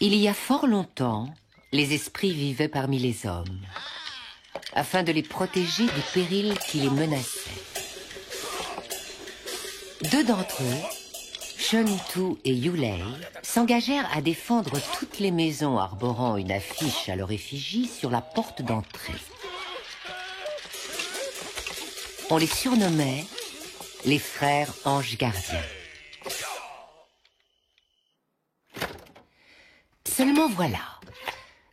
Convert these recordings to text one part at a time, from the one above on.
Il y a fort longtemps, les esprits vivaient parmi les hommes, afin de les protéger des périls qui les menaçaient. Deux d'entre eux, Shuntu et Yulei, s'engagèrent à défendre toutes les maisons arborant une affiche à leur effigie sur la porte d'entrée. On les surnommait les frères anges gardiens. Seulement voilà,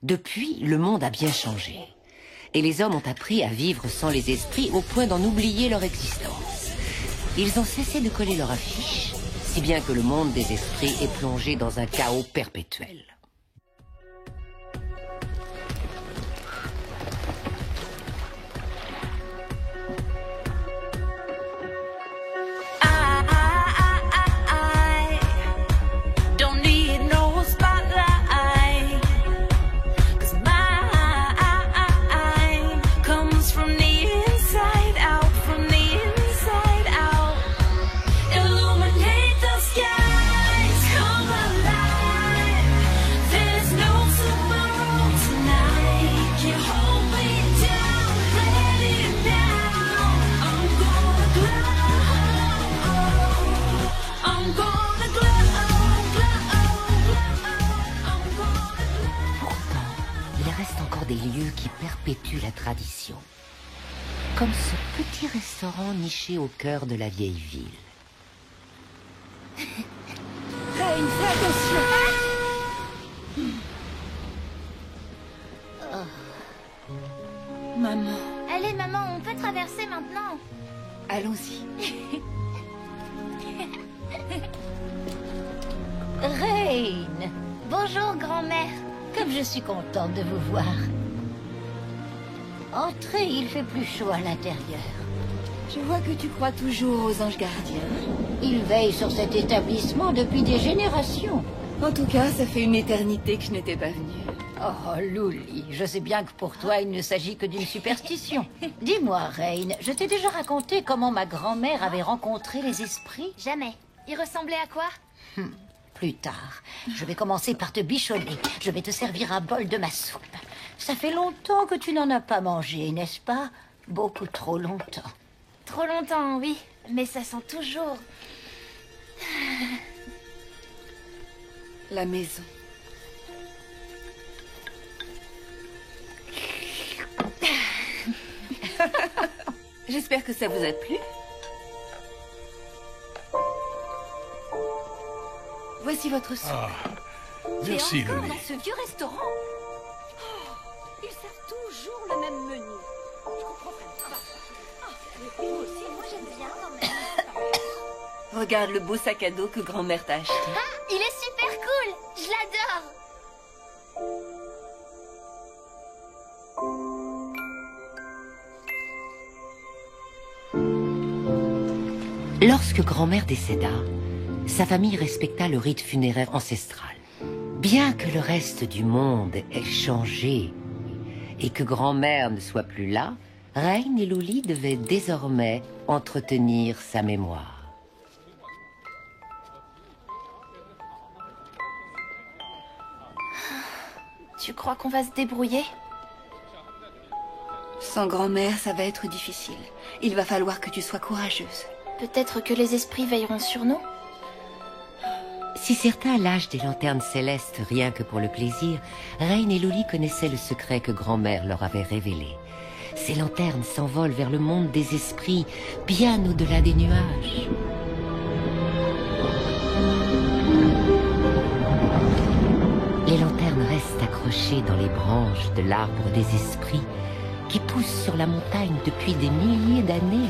depuis, le monde a bien changé. Et les hommes ont appris à vivre sans les esprits au point d'en oublier leur existence. Ils ont cessé de coller leur affiche, si bien que le monde des esprits est plongé dans un chaos perpétuel. Perpétue la tradition, comme ce petit restaurant niché au cœur de la vieille ville. Rain, fais attention! Maman. Allez, maman, on peut traverser maintenant. Allons-y. Rain! Bonjour, grand-mère. Comme je suis contente de vous voir. Entrez, il fait plus chaud à l'intérieur. Je vois que tu crois toujours aux anges gardiens. Ils veillent sur cet établissement depuis des générations. En tout cas, ça fait une éternité que je n'étais pas venue. Oh, Luli, je sais bien que pour toi, il ne s'agit que d'une superstition. Dis-moi, Rain, je t'ai déjà raconté comment ma grand-mère avait rencontré les esprits? Jamais. Ils ressemblaient à quoi? Plus tard. Je vais commencer par te bichonner. Je vais te servir un bol de ma soupe. Ça fait longtemps que tu n'en as pas mangé, n'est-ce pas? Beaucoup trop longtemps. Trop longtemps, oui. Mais ça sent toujours... La maison. J'espère que ça vous a plu. Voici votre soupe. Ah, merci, Et encore Lily. dans ce vieux restaurant. Ils servent toujours le même menu. Je comprends pas. Moi aussi, moi j'aime bien quand même. Regarde le beau sac à dos que grand-mère t'a acheté. Ah, il est super cool. Je l'adore. Lorsque grand-mère décéda, sa famille respecta le rite funéraire ancestral. Bien que le reste du monde ait changé et que grand-mère ne soit plus là, Rain et Luli devaient désormais entretenir sa mémoire. Tu crois qu'on va se débrouiller? Sans grand-mère, ça va être difficile. Il va falloir que tu sois courageuse. Peut-être que les esprits veilleront sur nous? Si certains lâchent des lanternes célestes rien que pour le plaisir, Rain et Luli connaissaient le secret que grand-mère leur avait révélé. Ces lanternes s'envolent vers le monde des esprits, bien au-delà des nuages. Les lanternes restent accrochées dans les branches de l'arbre des esprits qui pousse sur la montagne depuis des milliers d'années.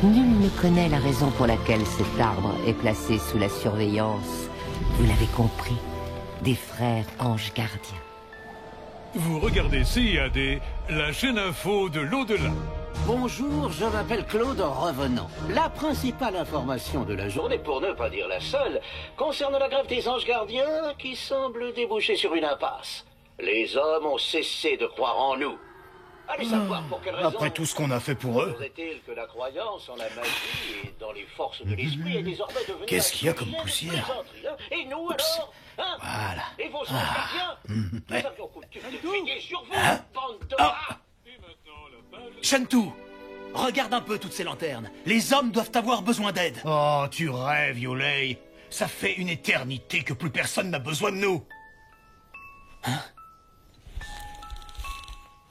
Nul ne connaît la raison pour laquelle cet arbre est placé sous la surveillance, vous l'avez compris, des frères anges gardiens. Vous regardez CIAD, la chaîne info de l'au-delà. Bonjour, je m'appelle Claude Revenant. La principale information de la journée, pour ne pas dire la seule, concerne la grève des anges gardiens qui semble déboucher sur une impasse. Les hommes ont cessé de croire en nous. Allez savoir pour quelle raison. Après tout ce qu'on a fait pour eux. Est-il que la croyance en la magie et dans les forces de l'esprit est désormais devenue... Qu'est-ce qu'il y a comme poussière? Et nous alors, hein? Voilà. Et vos gardiens? Nous Ouais. avions coutume de veiller sur vous, Hein? bande de Ah. rats. Shentu, regarde un peu toutes ces lanternes. Les hommes doivent avoir besoin d'aide. Oh, tu rêves, Yulei. Ça fait une éternité que plus personne n'a besoin de nous.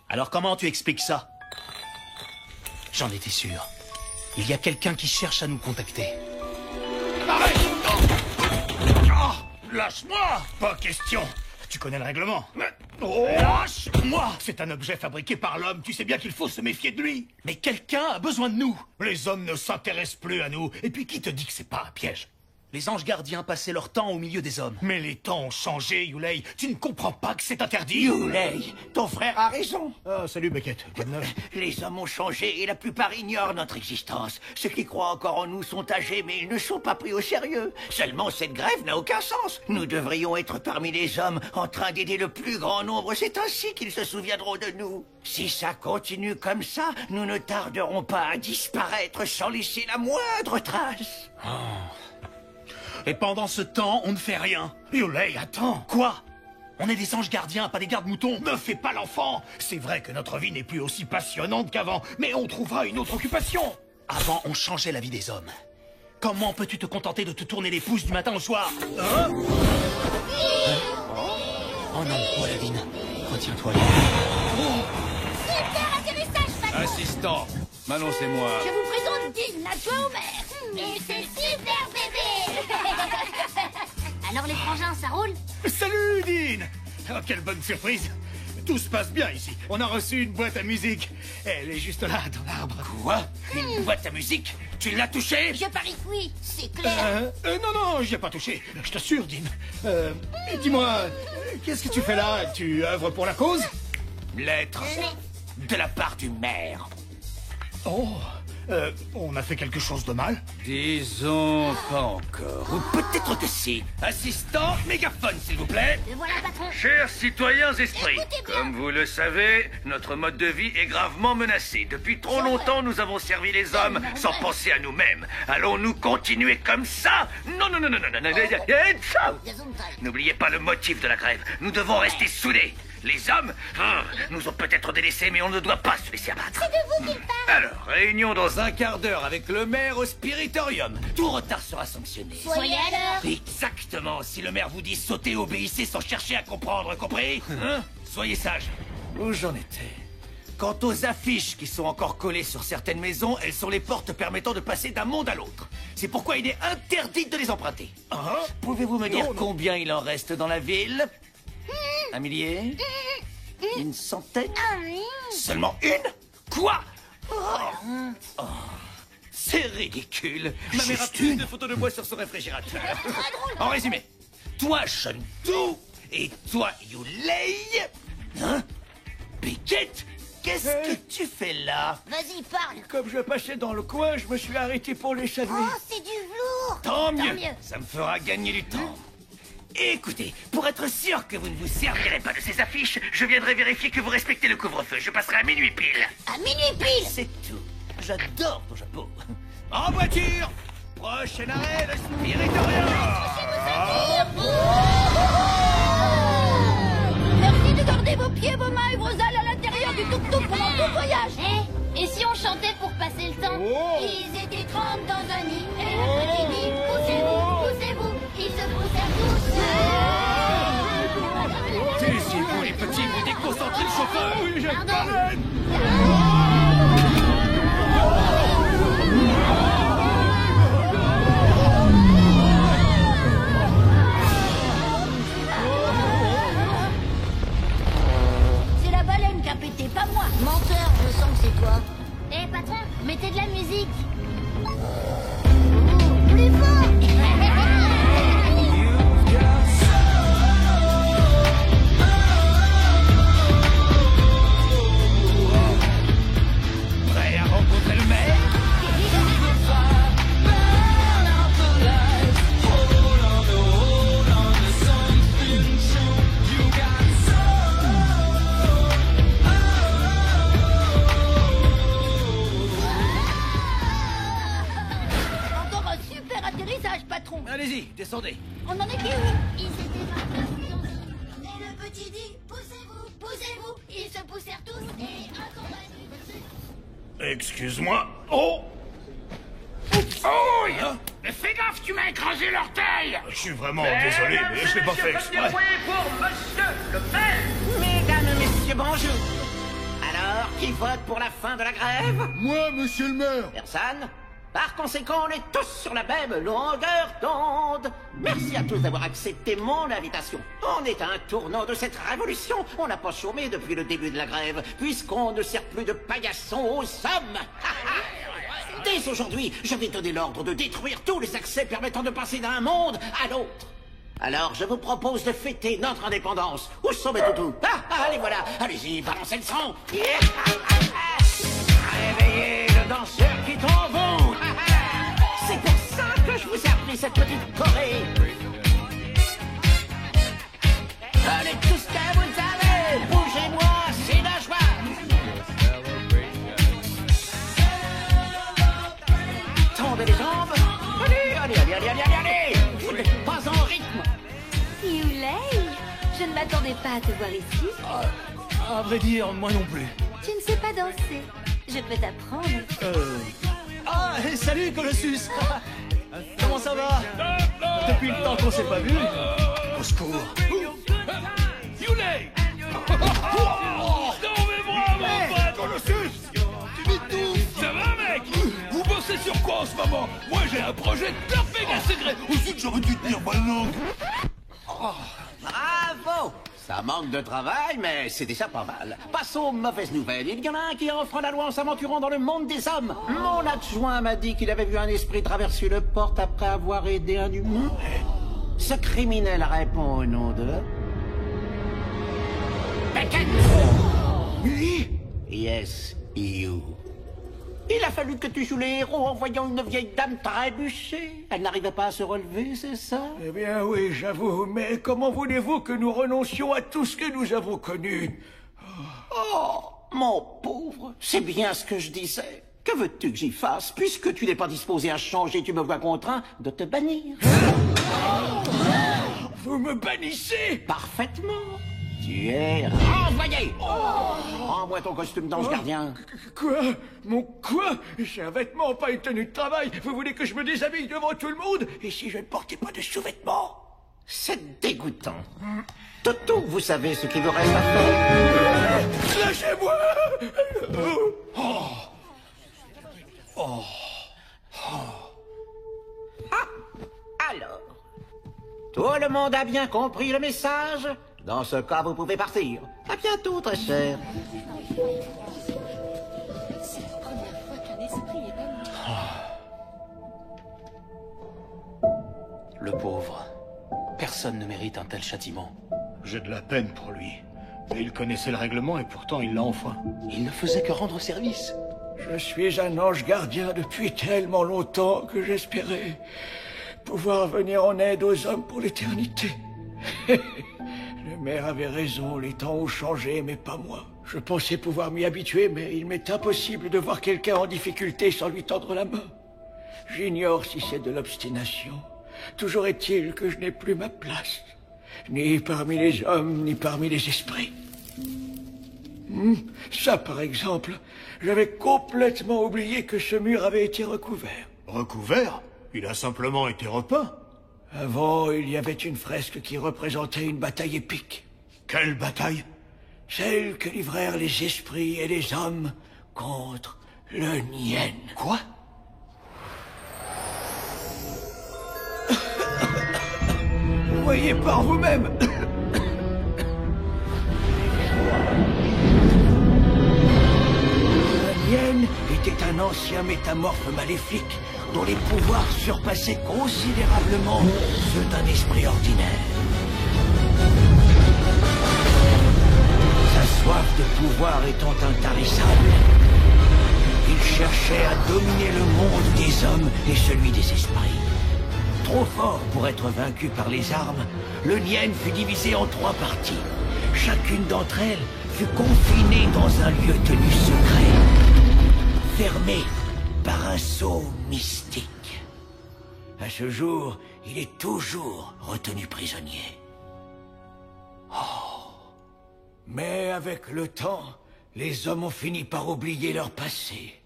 Alors comment tu expliques ça? J'en étais sûr. Il y a quelqu'un qui cherche à nous contacter. Arrête! Oh, lâche-moi! Pas question. Tu connais le règlement. Oh, lâche-moi! C'est un objet fabriqué par l'homme. Tu sais bien qu'il faut se méfier de lui. Mais quelqu'un a besoin de nous. Les hommes ne s'intéressent plus à nous. Et puis qui te dit que c'est pas un piège? Les anges gardiens passaient leur temps au milieu des hommes. Mais les temps ont changé, Yulei. Tu ne comprends pas que c'est interdit. Yulei, ton frère a raison. Ah, salut Beckett. Bonne neuf. Les hommes ont changé et la plupart ignorent notre existence. Ceux qui croient encore en nous sont âgés, mais ils ne sont pas pris au sérieux. Seulement, cette grève n'a aucun sens. Nous devrions être parmi les hommes en train d'aider le plus grand nombre. C'est ainsi qu'ils se souviendront de nous. Si ça continue comme ça, nous ne tarderons pas à disparaître sans laisser la moindre trace. Et pendant ce temps, on ne fait rien. Yulei, attends. Quoi? On est des anges gardiens, pas des gardes-moutons. Ne fais pas l'enfant. C'est vrai que notre vie n'est plus aussi passionnante qu'avant, mais on trouvera une autre occupation. Avant, on changeait la vie des hommes. Comment peux-tu te contenter de te tourner les pouces du matin au soir? Hein? Oh non, Oladine, retiens-toi. Super atterrissage, Manon. Assistant, Manon, c'est moi. Je vous présente Dean, l'adjoint au maire. Et c'est super bébé. Alors les frangins, ça roule? Salut, Dean. Oh, quelle bonne surprise. Tout se passe bien ici. On a reçu une boîte à musique. Elle est juste là, dans l'arbre. Quoi? Une boîte à musique? Tu l'as touchée? Je parie que oui, c'est clair. Non, j'y ai pas touché. Je t'assure, Dean. Dis-moi, qu'est-ce que tu fais là? Tu œuvres pour la cause? Lettre de la part du maire. Oh, on a fait quelque chose de mal? Disons pas encore. Ou peut-être que si. Assistant, mégaphone, s'il vous plaît. Le voilà, patron. Chers citoyens esprits, Écoutez bien. comme vous le savez, notre mode de vie est gravement menacé. Depuis trop longtemps, nous avons servi les hommes sans penser à nous-mêmes. Allons-nous continuer comme ça? Non. N'oubliez pas le motif de la grève. Nous devons rester soudés. Les hommes nous ont peut-être délaissés, mais on ne doit pas se laisser abattre. C'est de vous qu'il parle. Alors, réunion dans un quart d'heure avec le maire au Spiritorium. Tout retard sera sanctionné. Soyez à l'heure. Exactement. Si le maire vous dit sauter, obéissez sans chercher à comprendre, compris? Hein? Soyez sages. Où j'en étais? Quant aux affiches qui sont encore collées sur certaines maisons, elles sont les portes permettant de passer d'un monde à l'autre. C'est pourquoi il est interdit de les emprunter. Pouvez-vous me dire combien il en reste dans la ville? Un millier? Une centaine? Seulement une? Quoi? Oh, c'est ridicule. Ma mère a plus de photos de moi sur son réfrigérateur. En résumé, toi, Shentu, et toi, Yulei. Hein? Beckett, qu'est-ce que tu fais là? Vas-y, parle. Comme je passais dans le coin, je me suis arrêté pour les saluer. Oh, c'est du velours. Tant mieux. mieux. Ça me fera gagner du temps. Écoutez, pour être sûr que vous ne vous servirez pas de ces affiches, je viendrai vérifier que vous respectez le couvre-feu. Je passerai à minuit pile. À minuit pile. C'est tout. J'adore ton chapeau. En voiture. Prochain arrêt, le Spiritorium. Merci de garder vos pieds, vos mains et vos ailes à l'intérieur du tuk-tuk pendant tout le voyage. Et si on chantait pour passer le temps? Ils étaient 30 dans un nid. Et le petit dit, poussez-vous. Ils se poussèrent tous. Taisez-vous, les petits, vous déconcentrez le chauffeur. Pardon. C'est la baleine qui a pété, pas moi. Menteur, je sens que c'est toi. Eh patron, mettez de la musique. Plus fort. Prêt à rencontrer le maire? descendez. On en était où? Ils étaient 29 dans... Et le petit dit, poussez-vous, poussez-vous. Ils se poussèrent tous et un combat. Excuse-moi. Oh! Oh, mais fais gaffe, tu m'as écrasé l'orteil. Je suis vraiment désolé, mais je l'ai pas fait exprès. Pour monsieur le maire. Mesdames, messieurs, bonjour. Alors, qui vote pour la fin de la grève? Moi, monsieur le maire. Personne? Par conséquent, on est tous sur la même longueur d'onde. Merci à tous d'avoir accepté mon invitation. On est à un tournant de cette révolution. On n'a pas chômé depuis le début de la grève, puisqu'on ne sert plus de paillassons aux hommes. Dès aujourd'hui, je vais donner l'ordre de détruire tous les accès permettant de passer d'un monde à l'autre. Alors, je vous propose de fêter notre indépendance. Où sont mes toutous? Allez, voilà. Allez-y, balancez le son. Réveillez le danseur qui tombe en vous. C'est pour ça que je vous ai appris cette petite Corée. Allez, tout ce que vous avez, bougez-moi, c'est la joie. Tendez les jambes. Allez. Vous n'êtes pas en rythme. Yulei, je ne m'attendais pas à te voir ici. À vrai dire, moi non plus. Tu ne sais pas danser. Je peux t'apprendre. Ah, salut Colossus. Comment ça va? Depuis le temps qu'on s'est pas vu. Au secours. Yulei. Non mais bravo, pote. Colossus, tu m'étouffes. Ça va, mec? Vous bossez sur quoi en ce moment? Moi, j'ai un projet perfect à secret. Au sud, j'aurais dû tenir ma langue. Bravo! Ça manque de travail, mais c'est déjà pas mal. Passons aux mauvaises nouvelles. Il y en a un qui enfreint la loi en s'aventurant dans le monde des hommes. Mon adjoint m'a dit qu'il avait vu un esprit traverser le porte après avoir aidé un humain. Ce criminel répond au nom de... Beckett! Lui? Yes, you. Il a fallu que tu joues les héros en voyant une vieille dame trébucher. Elle n'arrivait pas à se relever, c'est ça? Eh bien oui, j'avoue, mais comment voulez-vous que nous renoncions à tout ce que nous avons connu? Oh, mon pauvre, c'est bien ce que je disais. Que veux-tu que j'y fasse? Puisque tu n'es pas disposé à changer, tu me vois contraint de te bannir. Vous me bannissez? Parfaitement. Tu es renvoyé. Rends-moi ton costume d'ange gardien. Quoi? Mon quoi? J'ai un vêtement, pas une tenue de travail. Vous voulez que je me déshabille devant tout le monde? Et si je ne portais pas de sous-vêtements? C'est dégoûtant. Toto, vous savez ce qu'il vous reste à faire? Lâchez-moi! Alors, tout le monde a bien compris le message? Dans ce cas, vous pouvez partir. À bientôt, très cher. C'est la première fois qu'un esprit est banni. Le pauvre. Personne ne mérite un tel châtiment. J'ai de la peine pour lui. Mais il connaissait le règlement et pourtant il l'a enfreint. Il ne faisait que rendre service. Je suis un ange gardien depuis tellement longtemps que j'espérais pouvoir venir en aide aux hommes pour l'éternité. Le maire avait raison, les temps ont changé, mais pas moi. Je pensais pouvoir m'y habituer, mais il m'est impossible de voir quelqu'un en difficulté sans lui tendre la main. J'ignore si c'est de l'obstination. Toujours est-il que je n'ai plus ma place, ni parmi les hommes, ni parmi les esprits. Ça, par exemple, j'avais complètement oublié que ce mur avait été recouvert. Recouvert? Il a simplement été repeint. Avant, il y avait une fresque qui représentait une bataille épique. Quelle bataille? Celle que livrèrent les esprits et les hommes contre le Nien. Quoi? Voyez par vous-même. Le Nien était un ancien métamorphe maléfique dont les pouvoirs surpassaient considérablement ceux d'un esprit ordinaire. Sa soif de pouvoir étant intarissable, il cherchait à dominer le monde des hommes et celui des esprits. Trop fort pour être vaincu par les armes, le Nien fut divisé en 3 parties. Chacune d'entre elles fut confinée dans un lieu tenu secret, fermé par un sceau mystique. À ce jour, il est toujours retenu prisonnier. Oh. Mais avec le temps, les hommes ont fini par oublier leur passé.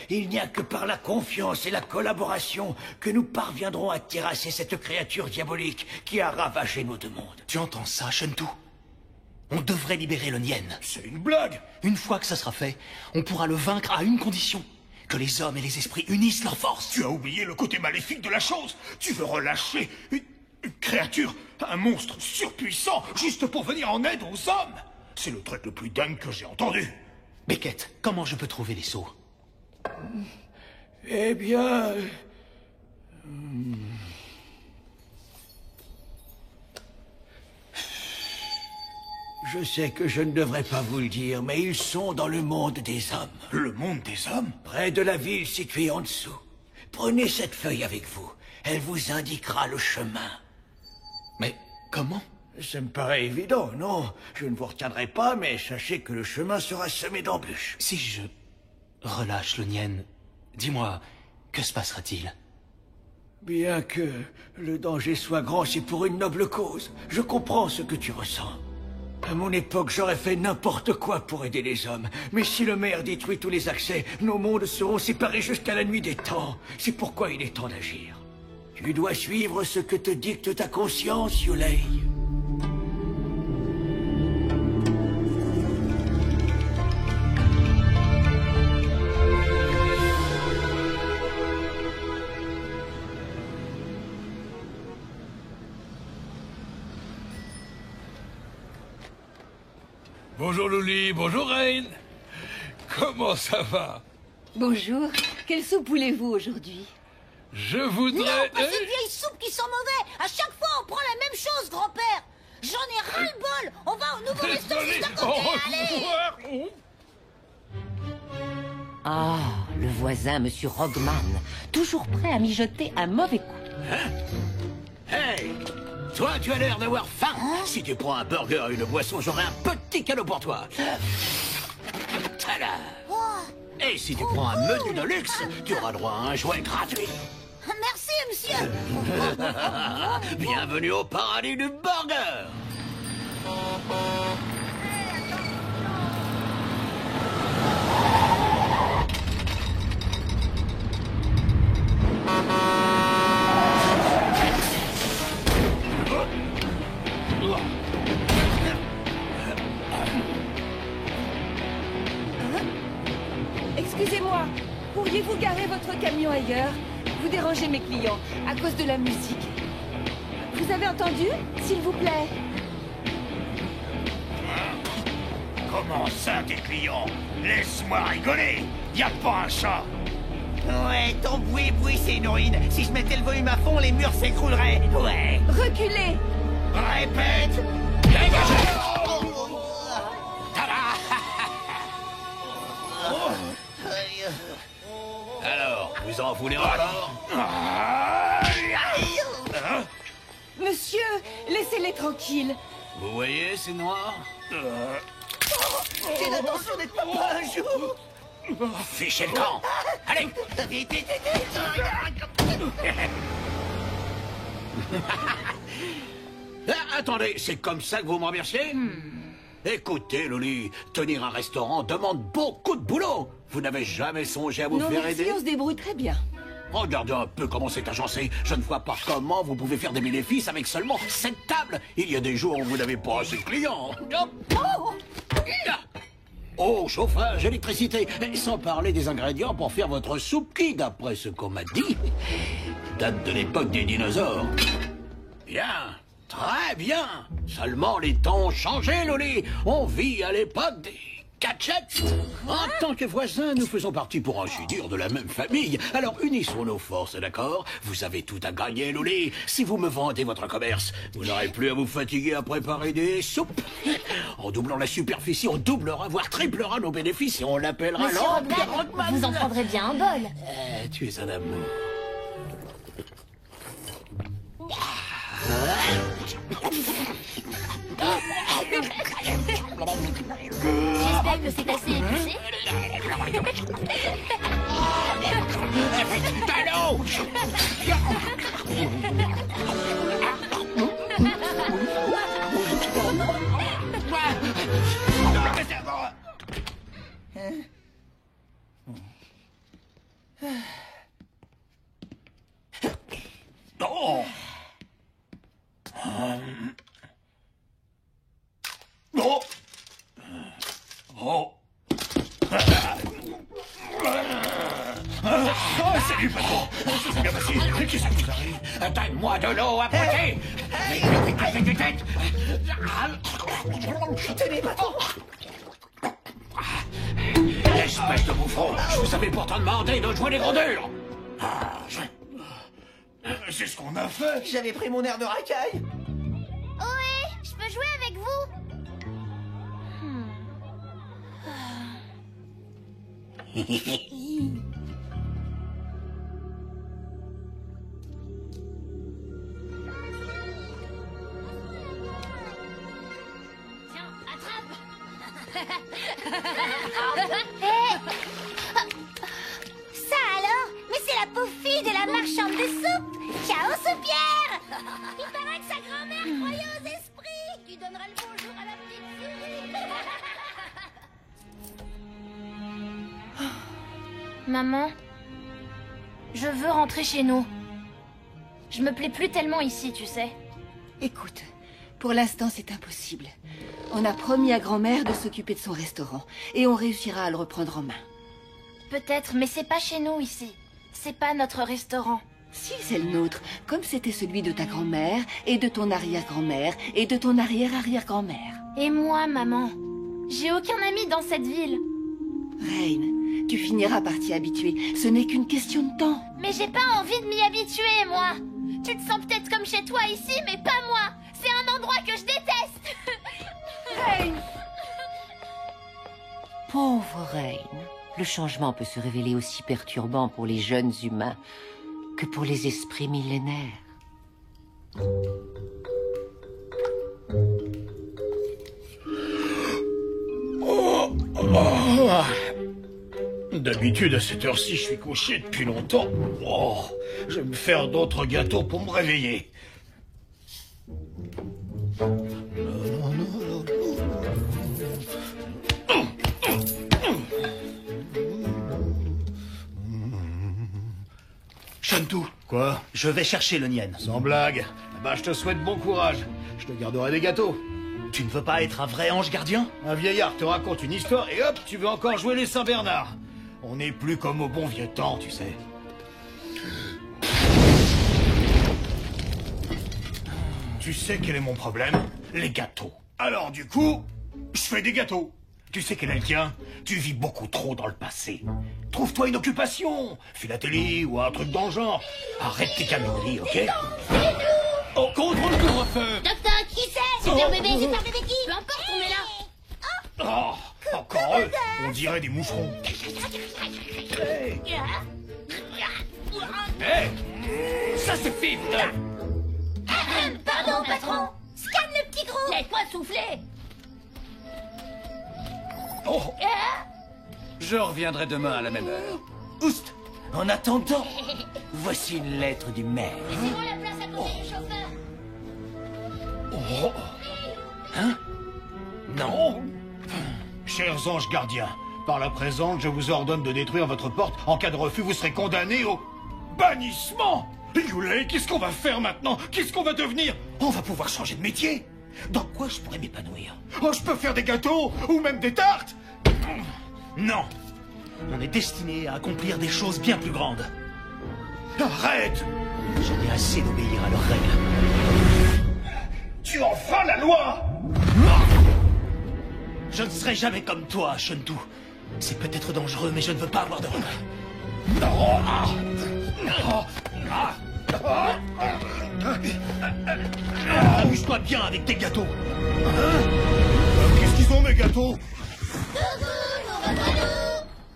Il n'y a que par la confiance et la collaboration que nous parviendrons à terrasser cette créature diabolique qui a ravagé nos deux mondes. Tu entends ça, Shentu? On devrait libérer le Nien. C'est une blague. Une fois que ça sera fait, on pourra le vaincre à une condition. Que les hommes et les esprits unissent leurs forces. Tu as oublié le côté maléfique de la chose. Tu veux relâcher une créature, un monstre surpuissant, juste pour venir en aide aux hommes. C'est le truc le plus dingue que j'ai entendu. Beckett, comment je peux trouver les sceaux? Eh bien... Je sais que je ne devrais pas vous le dire, mais ils sont dans le monde des hommes. Le monde des hommes? Près de la ville située en dessous. Prenez cette feuille avec vous. Elle vous indiquera le chemin. Mais comment? Ça me paraît évident, non? Je ne vous retiendrai pas, mais sachez que le chemin sera semé d'embûches. Si je relâche le Nien, dis-moi, que se passera-t-il? Bien que le danger soit grand, c'est pour une noble cause. Je comprends ce que tu ressens. À mon époque, j'aurais fait n'importe quoi pour aider les hommes. Mais si le maire détruit tous les accès, nos mondes seront séparés jusqu'à la nuit des temps. C'est pourquoi il est temps d'agir. Tu dois suivre ce que te dicte ta conscience, Yulei. Bonjour Luli, bonjour Reine. Comment ça va? Bonjour. Quelle soupe voulez-vous aujourd'hui? Je Non, voudrais... pas ces vieilles soupes qui sont mauvais. À chaque fois, on prend la même chose, grand-père. J'en ai ras-le-bol. On va au nouveau restaurant juste à côté. Allez. Ah, le voisin, Monsieur Rogman, toujours prêt à mijoter un mauvais coup. Hey! Toi, tu as l'air d'avoir faim. Si tu prends un burger et une boisson, j'aurai un petit cadeau pour toi. Tada! Et si tu prends un menu de luxe, tu auras droit à un jouet gratuit. Merci, monsieur. Bienvenue au paradis du burger. Excusez-moi, pourriez-vous garer votre camion ailleurs? Vous dérangez mes clients à cause de la musique. Vous avez entendu? S'il vous plaît. Comment ça, tes clients? Laisse-moi rigoler. Y a pas un chat. Ouais, ton boui-boui, c'est une ruine. Si je mettais le volume à fond, les murs s'écrouleraient. Ouais. Reculez. Répète. Dégagez. Alors, vous en voulez encore? Monsieur, laissez-les tranquilles. Vous voyez, c'est noir. J'ai l'intention d'être papa un jour. Fichez le camp. Allez. Attendez, c'est comme ça que vous me remerciez? Écoutez, Loli, tenir un restaurant demande beaucoup de boulot. Vous n'avez jamais songé à vous Non, faire merci, aider? on se débrouille très bien. Regardez un peu comment c'est agencé. Je ne vois pas comment vous pouvez faire des bénéfices avec seulement 7 tables. Il y a des jours où vous n'avez pas assez de clients. Oh, chauffage, électricité, et sans parler des ingrédients pour faire votre soupe qui, d'après ce qu'on m'a dit, date de l'époque des dinosaures. Bien, très bien. Seulement les temps ont changé, Loli. On vit à l'époque des gadgets. En tant que voisins, nous faisons partie, pour ainsi dire, de la même famille. Alors unissons nos forces, d'accord? Vous avez tout à gagner, Loli. Si vous me vendez votre commerce, vous n'aurez plus à vous fatiguer à préparer des soupes. En doublant la superficie, on doublera, voire triplera nos bénéfices et on l'appellera Monsieur Rogman, vous en prendrez bien un bol. Tu es un amour. J'espère que c'est assez épicé. Allô! Oh. Oh. Oh. Salut, patron. Ça s'est bien passé. Qu'est-ce qui vous arrive? Donne-moi de l'eau à poter. Vite. Tenez, patron. Espèce de bouffon. Je vous avais pourtant demandé de jouer les grandeurs. C'est ce qu'on a fait. J'avais pris mon air de racaille. Ohé, je peux jouer avec vous? Tiens, attrape. Ça alors? Mais c'est la pauvre fille de la marchande de soupe. Ciao, soupière. Il paraît que sa grand-mère croyait aux esprits. Tu donneras le bonjour à la petite souris. Maman, je veux rentrer chez nous. Je me plais plus tellement ici, tu sais. Écoute, pour l'instant c'est impossible. On a promis à grand-mère de s'occuper de son restaurant. Et on réussira à le reprendre en main. Peut-être, mais c'est pas chez nous ici. C'est pas notre restaurant. Si, c'est le nôtre. Comme c'était celui de ta grand-mère, et de ton arrière-grand-mère, et de ton arrière-arrière-grand-mère. Et moi, maman, j'ai aucun ami dans cette ville. Reine, tu finiras par t'y habituer. Ce n'est qu'une question de temps. Mais j'ai pas envie de m'y habituer, moi. Tu te sens peut-être comme chez toi ici, mais pas moi. C'est un endroit que je déteste. Reine. Pauvre Reine. Le changement peut se révéler aussi perturbant pour les jeunes humains que pour les esprits millénaires. D'habitude, à cette heure-ci, je suis couché depuis longtemps. Oh, je vais me faire d'autres gâteaux pour me réveiller. Shentu. Quoi? Je vais chercher le Nien. Sans blague. Bah, je te souhaite bon courage. Je te garderai des gâteaux. Tu ne veux pas être un vrai ange gardien? Un vieillard te raconte une histoire et hop, tu veux encore jouer les Saint-Bernard. On n'est plus comme au bon vieux temps, tu sais. Tu sais quel est mon problème? Les gâteaux. Alors du coup, je fais des gâteaux. Tu sais quel est le tien? Tu vis beaucoup trop dans le passé. Trouve-toi une occupation. Philatélie ou un truc dans le genre. Arrête tes camineries, ok? Oh, contrôle le couvre-feu. Docteur, qui c'est? Super bébé qui? Tu peux encore tourner là. Oh, encore eux. On dirait des moucherons. Hey, ça suffit, putain. Pardon, patron. Scanne le petit gros. Laisse-moi souffler. Oh. Je reviendrai demain à la même heure. Oust! En attendant, voici une lettre du maire. Laissez-moi la place à côté du chauffeur. Oh. Hein? Non. Chers anges gardiens, par la présente, je vous ordonne de détruire votre porte. En cas de refus, vous serez condamnés au bannissement. Yulei, qu'est-ce qu'on va faire maintenant? Qu'est-ce qu'on va devenir? On va pouvoir changer de métier. Dans quoi je pourrais m'épanouir? Oh, je peux faire des gâteaux ou même des tartes. Non. On est destiné à accomplir des choses bien plus grandes. Arrête! J'en ai assez d'obéir à leurs règles. Tu enfreins la loi! Je ne serai jamais comme toi, Shentu. C'est peut-être dangereux, mais je ne veux pas avoir de regrets. Amuse-toi bien avec tes gâteaux. Qu'est-ce qu'ils ont, mes gâteaux?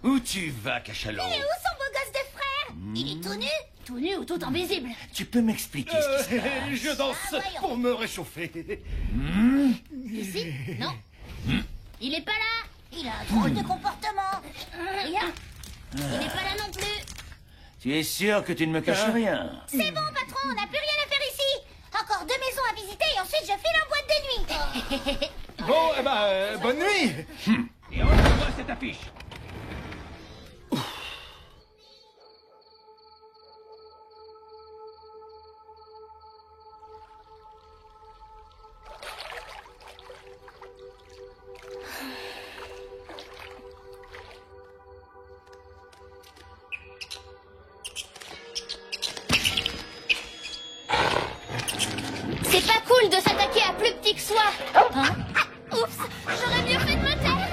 Où tu vas, cachalot? Il est où son beau gosse de frère? Il est tout nu? Tout nu ou tout invisible? Tu peux m'expliquer ce qui se passe? Je danse pour me réchauffer. Ici? Non. Il est pas là. Il a un drôle de comportement. Rien. Il est pas là non plus. Tu es sûr que tu ne me caches rien? C'est bon, patron, on a Bon, eh ben, bonne nuit. Et enlève-moi cette affiche. C'est pas cool de s'attaquer à plus petit que soi. Hein? Oups, j'aurais mieux fait de me taire.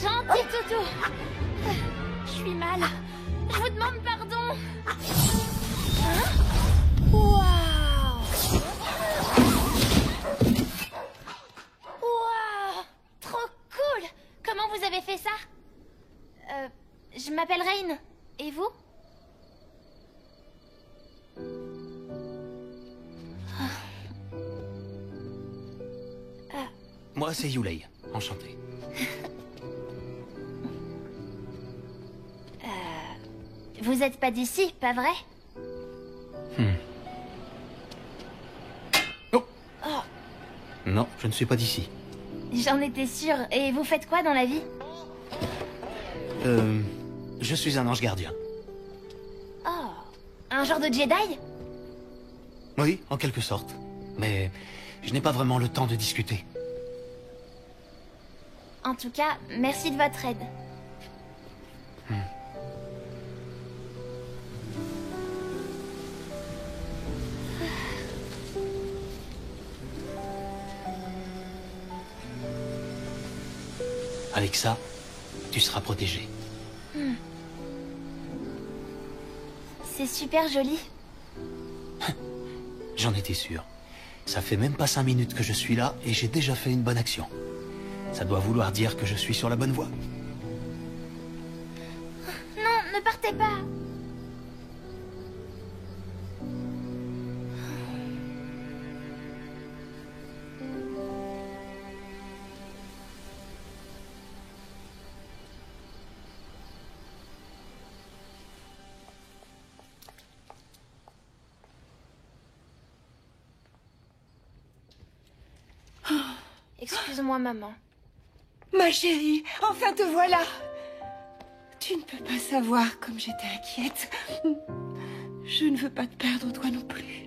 Gentil Toutou. Je suis mal. Je vous demande pardon. Hein? Waouh. Waouh. Trop cool. Comment vous avez fait ça? Je m'appelle Rain. Et vous? Moi, c'est Yulei. Enchanté. Vous êtes pas d'ici, pas vrai? Oh. Non, je ne suis pas d'ici. J'en étais sûre. Et vous faites quoi dans la vie? Je suis un ange gardien. Oh, un genre de Jedi? Oui, en quelque sorte. Mais je n'ai pas vraiment le temps de discuter. En tout cas, merci de votre aide. Avec ça, tu seras protégée. C'est super joli. J'en étais sûr. Ça fait même pas 5 minutes que je suis là et j'ai déjà fait une bonne action. Ça doit vouloir dire que je suis sur la bonne voie. Non, ne partez pas. Excuse-moi, maman. Ma chérie, enfin te voilà. Tu ne peux pas savoir comme j'étais inquiète. Je ne veux pas te perdre toi non plus.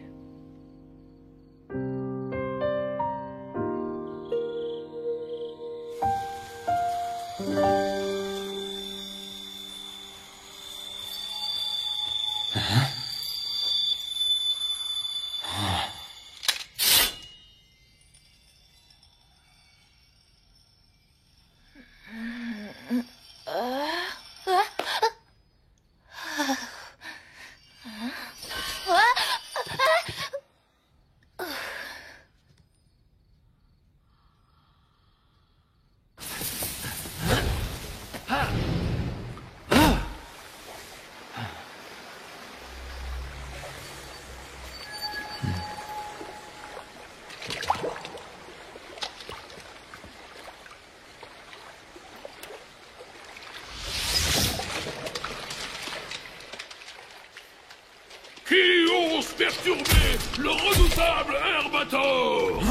Qui ose perturber le redoutable Herbator?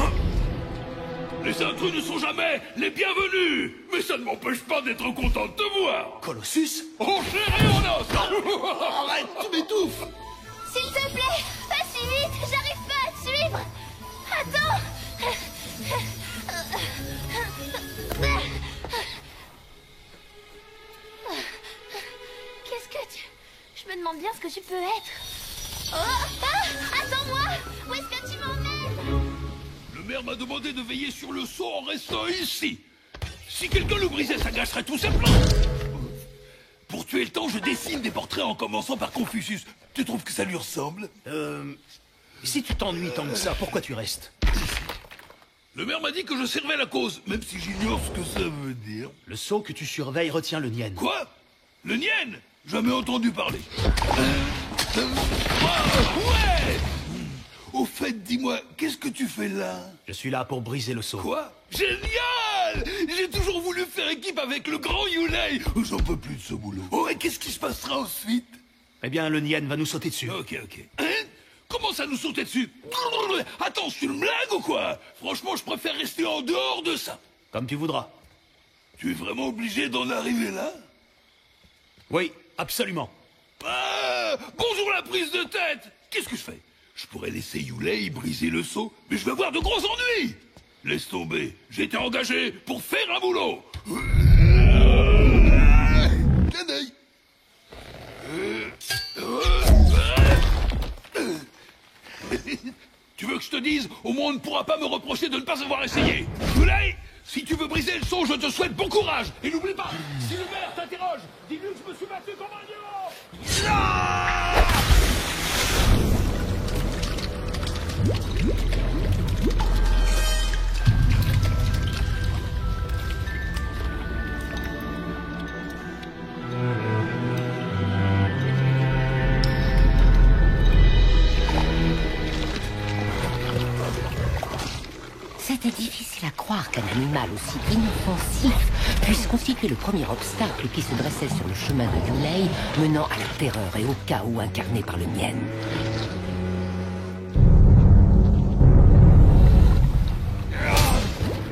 Les intrus ne sont jamais les bienvenus, mais ça ne m'empêche pas d'être content de te voir. Colossus? Oh, chéri, on os. Arrête, tu m'étouffes. S'il te plaît, pas si vite, j'arrive pas à te suivre. Attends. Qu'est-ce que tu... Je me demande bien ce que tu peux être. Oh, ah, attends-moi. Où est-ce que tu m'emmènes? Le maire m'a demandé de veiller sur le sceau en restant ici. Si quelqu'un le brisait, ça gâcherait tous ses plans. Pour tuer le temps, je dessine des portraits en commençant par Confucius. Tu trouves que ça lui ressemble? Si tu t'ennuies tant que ça, pourquoi tu restes? Le maire m'a dit que je servais la cause, même si j'ignore ce que ça veut dire. Le sceau que tu surveilles retient le Nien. Quoi? Le Nien? Jamais entendu parler. Ouais! Au fait, dis-moi, qu'est-ce que tu fais là? Je suis là pour briser le sceau. Quoi? Génial! J'ai toujours voulu faire équipe avec le grand Yulei. J'en peux plus de ce boulot. Oh, et qu'est-ce qui se passera ensuite? Eh bien, le Nien va nous sauter dessus. Ok. Hein? Comment ça nous sauter dessus? Attends, c'est une blague ou quoi? Franchement, je préfère rester en dehors de ça. Comme tu voudras. Tu es vraiment obligé d'en arriver là? Oui, absolument. Ah, bonjour la prise de tête! Qu'est-ce que je fais? Je pourrais laisser Yulei briser le seau, mais je vais avoir de gros ennuis! Laisse tomber, j'ai été engagé pour faire un boulot! Canaille! Tu veux que je te dise? Au moins on ne pourra pas me reprocher de ne pas avoir essayé! Yulei! Si tu veux briser le seau, je te souhaite bon courage! Et n'oublie pas, si le maire t'interroge, dis-lui que je me suis battu comme un lion! C'était difficile à croire qu'un animal aussi inoffensif puisse constituer le premier obstacle qui se dressait sur le chemin de Yulei, menant à la terreur et au chaos incarné par le Nien.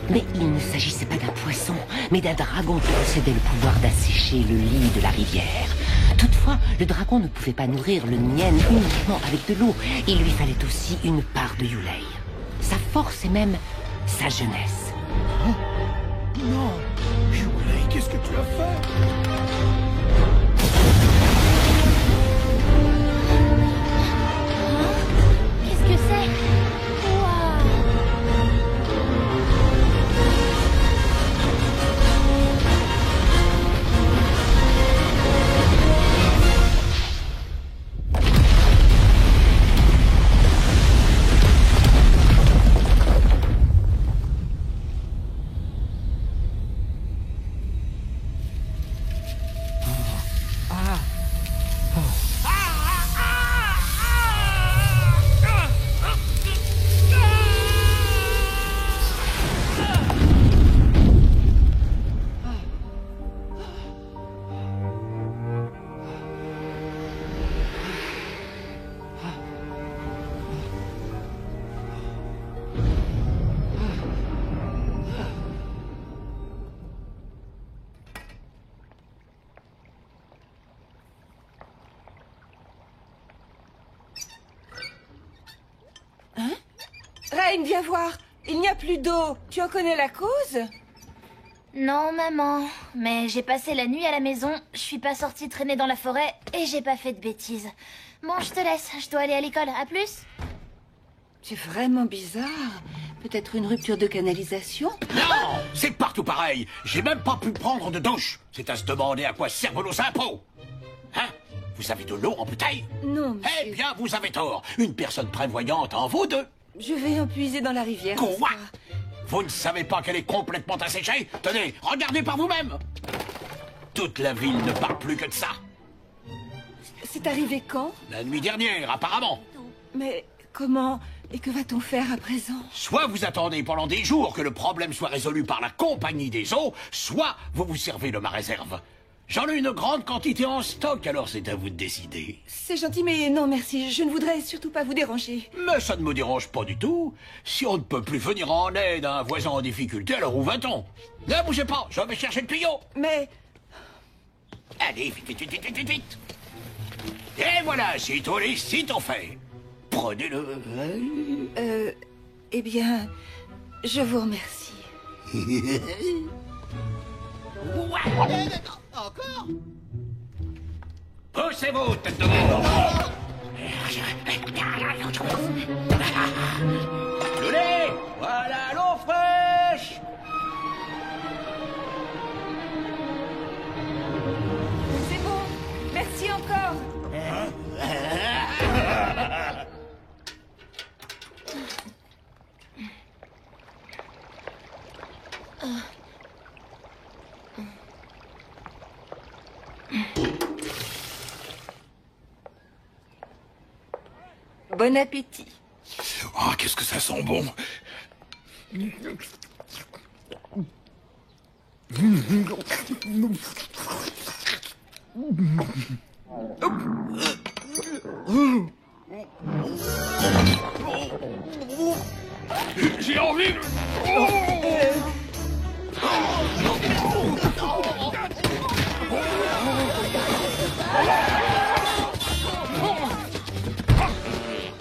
Mais il ne s'agissait pas d'un poisson, mais d'un dragon qui possédait le pouvoir d'assécher le lit de la rivière. Toutefois, le dragon ne pouvait pas nourrir le Nien uniquement avec de l'eau. Il lui fallait aussi une part de Yulei. Sa force et même sa jeunesse. Oh, non! Yulei, qu'est-ce que tu as fait? Qu'est-ce que c'est? Reine, viens voir. Il n'y a plus d'eau. Tu en connais la cause? Non, maman. Mais j'ai passé la nuit à la maison, je suis pas sortie traîner dans la forêt et j'ai pas fait de bêtises. Bon, je te laisse, je dois aller à l'école. À plus. C'est vraiment bizarre. Peut-être une rupture de canalisation? Non! C'est partout pareil. J'ai même pas pu prendre de douche. C'est à se demander à quoi servent nos impôts. Hein? Vous avez de l'eau en bouteille? Non, monsieur. Eh bien, vous avez tort. Une personne prévoyante en vaut deux. Je vais en puiser dans la rivière. Quoi? Vous ne savez pas qu'elle est complètement asséchée? Tenez, regardez par vous-même. Toute la ville ne parle plus que de ça. C'est arrivé quand? La nuit dernière, apparemment. Mais comment? Et que va-t-on faire à présent? Soit vous attendez pendant des jours que le problème soit résolu par la compagnie des eaux, soit vous vous servez de ma réserve. J'en ai une grande quantité en stock, alors c'est à vous de décider. C'est gentil, mais non, merci. Je ne voudrais surtout pas vous déranger. Mais ça ne me dérange pas du tout. Si on ne peut plus venir en aide à un voisin en difficulté, alors où va-t-on? Ne bougez pas, je vais chercher le tuyau. Mais... Allez, vite. Et voilà, sitôt les sitôt fait. Prenez-le. Eh bien, je vous remercie. Encore? Poussez-vous, tête de mort. Le lait. Voilà l'eau fraîche. C'est bon. Merci encore. Bon appétit. Ah, qu'est-ce que ça sent bon. J'ai envie de...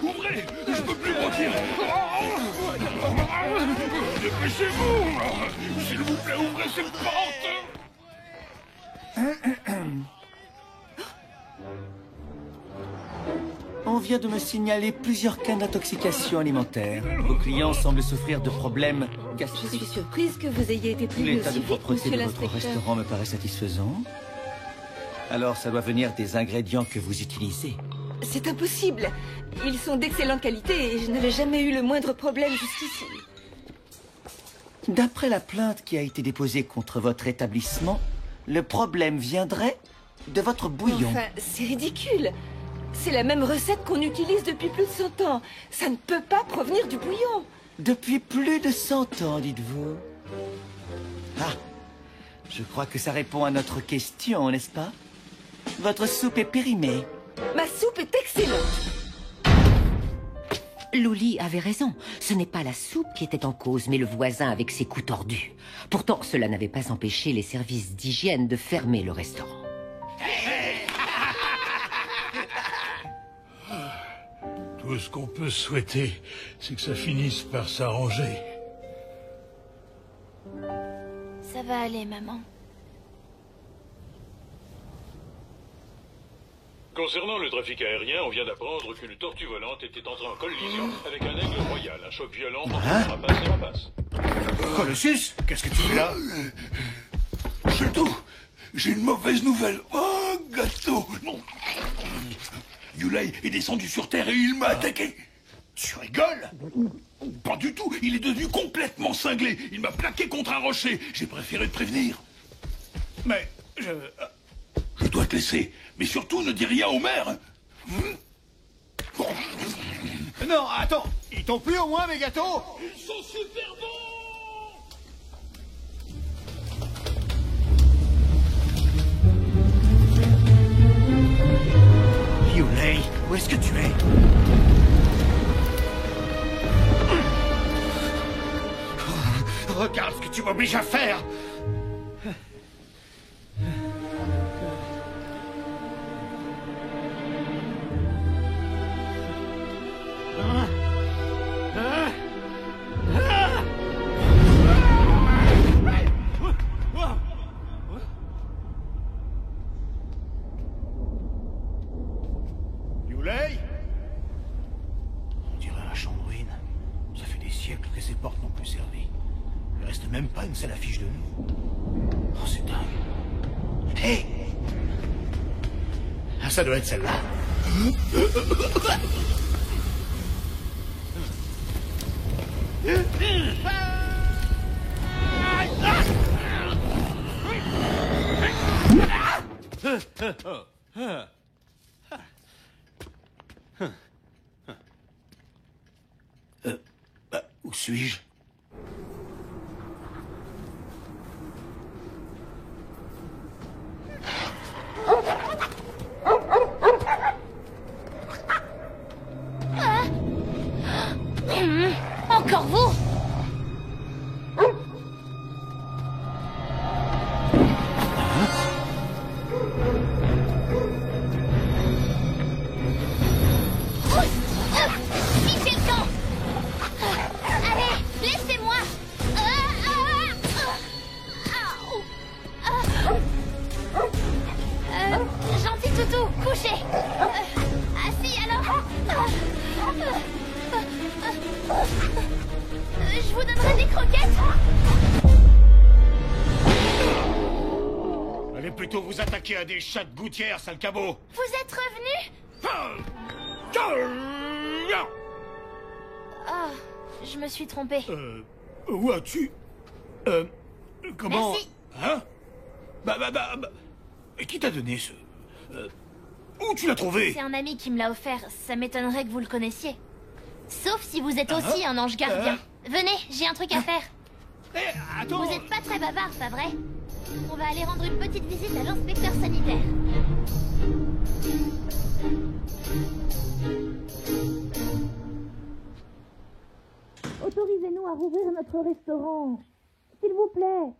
Ouvrez! Je peux plus mentir! Dépêchez-vous! S'il vous plaît, ouvrez cette porte! On vient de me signaler plusieurs cas d'intoxication alimentaire. Vos clients semblent souffrir de problèmes Je gastriques. suis surprise que vous ayez été prévenu L'état aussi de vite, propreté monsieur de votre l'inspecteur. restaurant me paraît satisfaisant. Alors ça doit venir des ingrédients que vous utilisez. C'est impossible. Ils sont d'excellente qualité et je n'avais jamais eu le moindre problème jusqu'ici. D'après la plainte qui a été déposée contre votre établissement, le problème viendrait de votre bouillon. Enfin, c'est ridicule. C'est la même recette qu'on utilise depuis plus de 100 ans. Ça ne peut pas provenir du bouillon. Depuis plus de 100 ans, dites-vous. Ah, je crois que ça répond à notre question, n'est-ce pas? Votre soupe est périmée. Ma soupe est excellente. Luli avait raison. Ce n'est pas la soupe qui était en cause, mais le voisin avec ses coups tordus. Pourtant, cela n'avait pas empêché les services d'hygiène de fermer le restaurant. Tout ce qu'on peut souhaiter, c'est que ça finisse par s'arranger. Ça va aller, maman. Concernant le trafic aérien, on vient d'apprendre qu'une tortue volante était entrée en collision avec un aigle royal. Un choc violent entre rapace et rapace. Colossus, qu'est-ce que tu fais là? Surtout, j'ai une mauvaise nouvelle. Oh, gâteau. Non. Yulei est descendu sur Terre et il m'a attaqué. Tu rigoles? Pas du tout, il est devenu complètement cinglé. Il m'a plaqué contre un rocher. J'ai préféré te prévenir. Mais, Je dois te laisser, mais surtout ne dis rien au maire. Non, attends, ils t'ont plu au moins mes gâteaux? Ils sont super bons. Yulei, où est-ce que tu es? Regarde ce que tu m'obliges à faire! Yulei? On dirait un champ de ruines. Ça fait des siècles que ces portes n'ont plus servi. Il reste même pas une seule affiche de nous. Oh, c'est dingue. Hé! Ah, ça doit être celle-là. Où suis-je? Encore vous? Fichez le camp. Allez, laissez-moi. Gentil toutou, couchez. Assis alors. Je vous donnerai des croquettes. Allez plutôt vous attaquer à des chats de gouttière, sale cabot. Vous êtes revenu? Ah, je me suis trompée. Où as-tu... Comment? Merci. Hein? Et qui t'a donné ce... Où tu l'as trouvé? C'est un ami qui me l'a offert. Ça m'étonnerait que vous le connaissiez. Sauf si vous êtes aussi un ange gardien. Venez, j'ai un truc à faire. Attends. Vous êtes pas très bavard, pas vrai? On va aller rendre une petite visite à l'inspecteur sanitaire. Autorisez-nous à rouvrir notre restaurant. S'il vous plaît.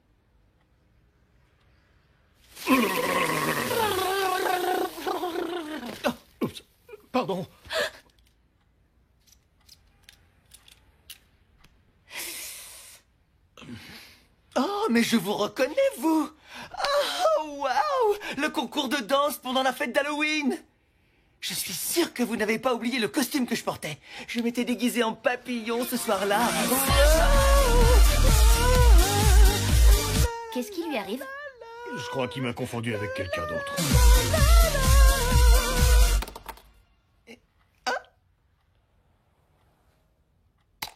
Oups. Pardon. Oh, mais je vous reconnais, vous! Oh, waouh! Le concours de danse pendant la fête d'Halloween! Je suis sûr que vous n'avez pas oublié le costume que je portais. Je m'étais déguisé en papillon ce soir-là. Qu'est-ce qui lui arrive? Je crois qu'il m'a confondu avec quelqu'un d'autre.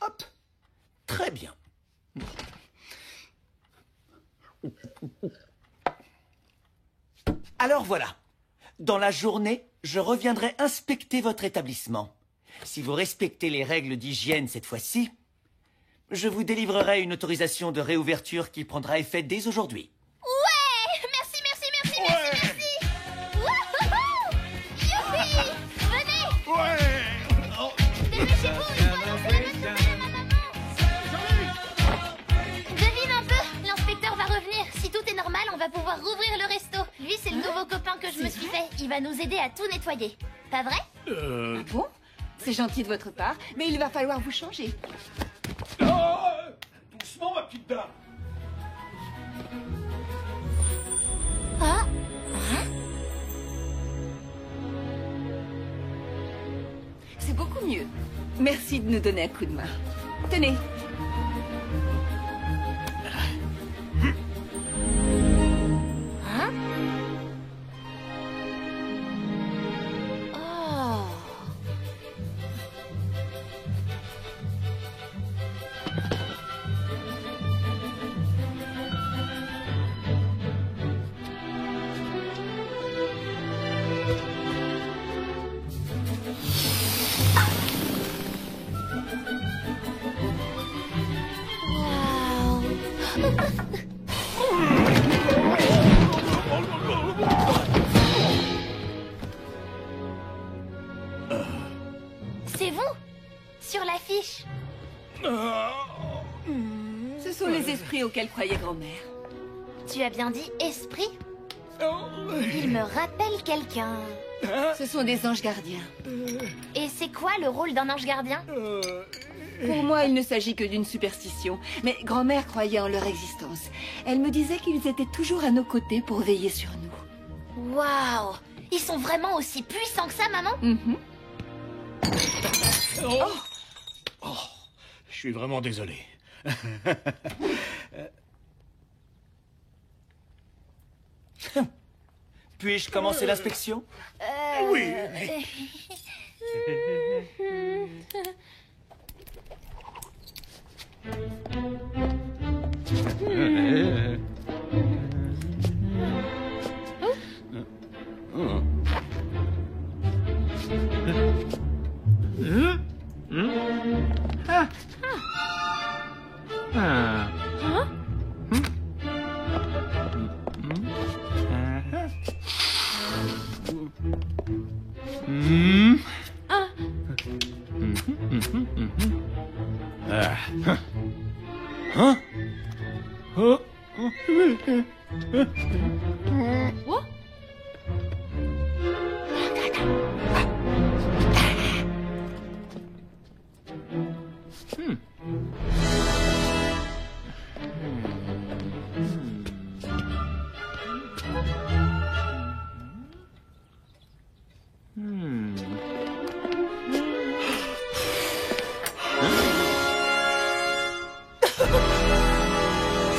Hop. Très bien. Alors voilà. Dans la journée, je reviendrai inspecter votre établissement. Si vous respectez les règles d'hygiène cette fois-ci, je vous délivrerai une autorisation de réouverture qui prendra effet dès aujourd'hui. Ouais! Merci, merci, merci, merci, merci! Wouhou! Youpi! Venez! Ouais! Dépêchez-vous, il faut annoncer la bonne nouvelle à ma maman! Devine un peu, l'inspecteur va revenir. Si tout est normal, on va pouvoir rouvrir le resto. Lui, c'est le nouveau copain que je me suis fait. Il va nous aider à tout nettoyer. Pas vrai? Ah bon? C'est gentil de votre part, mais il va falloir vous changer. Doucement, ma petite dame. Ah? C'est beaucoup mieux. Merci de nous donner un coup de main. Tenez. Hein? Oh. C'est vous? Sur l'affiche? Ce sont les esprits auxquels croyait grand-mère. Tu as bien dit esprit? Il me rappelle quelqu'un. Ce sont des anges gardiens. Et c'est quoi le rôle d'un ange gardien? Pour moi, il ne s'agit que d'une superstition. Mais grand-mère croyait en leur existence. Elle me disait qu'ils étaient toujours à nos côtés pour veiller sur nous. Waouh! Ils sont vraiment aussi puissants que ça, maman? Je suis vraiment désolé. Puis-je commencer l'inspection? Oui.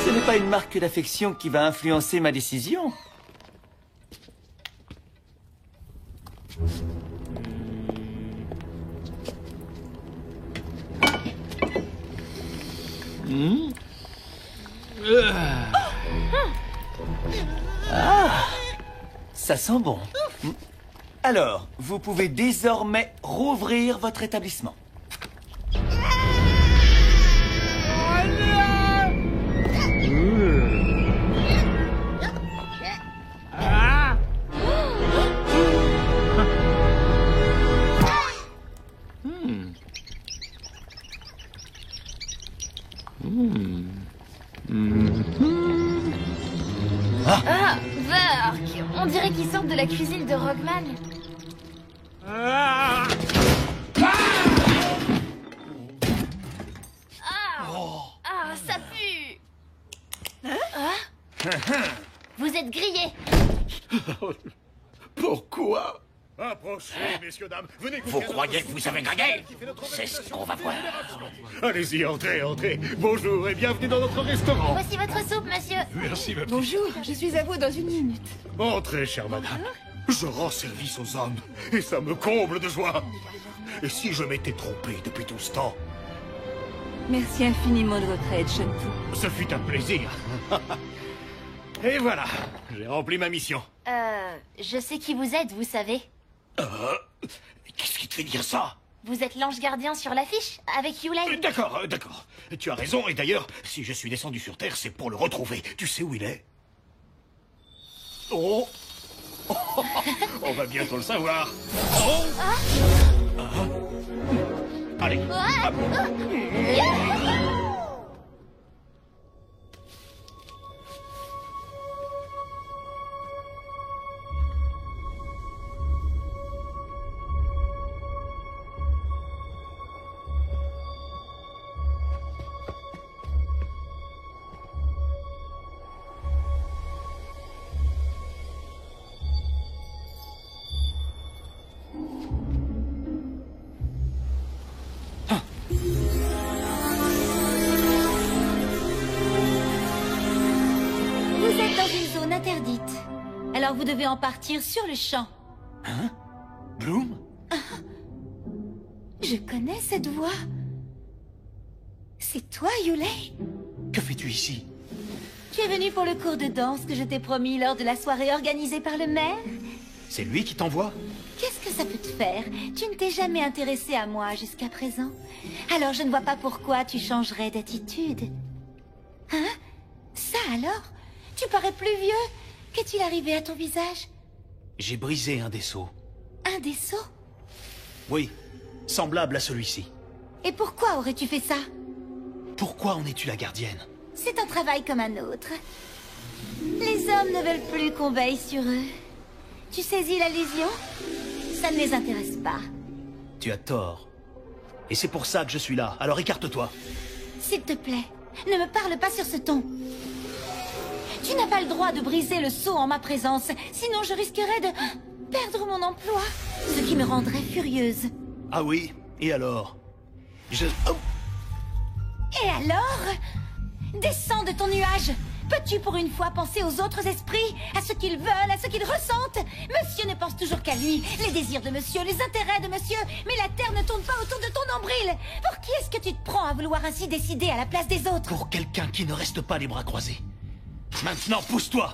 Ce n'est pas une marque d'affection qui va influencer ma décision. Ah, ça sent bon. Alors, vous pouvez désormais rouvrir votre établissement. Ah, Vark! On dirait qu'ils sortent de la cuisine de Rockman. Ah, ça pue! Vous êtes grillés. Pourquoi? Approchez, messieurs, dames. Venez. Vous croyez que vous avez gagné? C'est ce qu'on va voir. Allez-y, entrez, entrez. Bonjour et bienvenue dans notre restaurant. Voici votre soupe, monsieur. Merci, ma petite. Bonjour, je suis à vous dans une minute. Entrez, chère madame. Je rends service aux hommes et ça me comble de joie. Et si je m'étais trompé depuis tout ce temps? Merci infiniment de votre aide, Shantou. Ce fut un plaisir. Et voilà, j'ai rempli ma mission. Je sais qui vous êtes, vous savez. Qu'est-ce qui te fait dire ça? Vous êtes l'ange gardien sur l'affiche, avec Yulei. D'accord, d'accord. Tu as raison, et d'ailleurs, si je suis descendu sur Terre, c'est pour le retrouver. Tu sais où il est? Oh, on va bientôt le savoir. Oh. Allez. Interdite. Alors vous devez en partir sur le champ. Hein? Bloom? Je connais cette voix. C'est toi, Yulei? Que fais-tu ici? Tu es venu pour le cours de danse que je t'ai promis lors de la soirée organisée par le maire? C'est lui qui t'envoie? Qu'est-ce que ça peut te faire? Tu ne t'es jamais intéressé à moi jusqu'à présent. Alors je ne vois pas pourquoi tu changerais d'attitude. Hein? Ça alors? Tu parais plus vieux. Qu'est-il arrivé à ton visage? J'ai brisé un des seaux. Un des seaux? Oui, semblable à celui-ci. Et pourquoi aurais-tu fait ça? Pourquoi en es-tu la gardienne? C'est un travail comme un autre. Les hommes ne veulent plus qu'on veille sur eux. Tu saisis l'allusion? Ça ne les intéresse pas. Tu as tort. Et c'est pour ça que je suis là, alors écarte-toi. S'il te plaît, ne me parle pas sur ce ton. Tu n'as pas le droit de briser le sceau en ma présence, sinon je risquerais de perdre mon emploi, ce qui me rendrait furieuse. Ah oui? Et alors? Et alors? Descends de ton nuage. Peux-tu pour une fois penser aux autres esprits, à ce qu'ils veulent, à ce qu'ils ressentent? Monsieur ne pense toujours qu'à lui, les désirs de monsieur, les intérêts de monsieur, mais la terre ne tourne pas autour de ton nombril. Pour qui est-ce que tu te prends à vouloir ainsi décider à la place des autres? Pour quelqu'un qui ne reste pas les bras croisés. Maintenant, pousse-toi!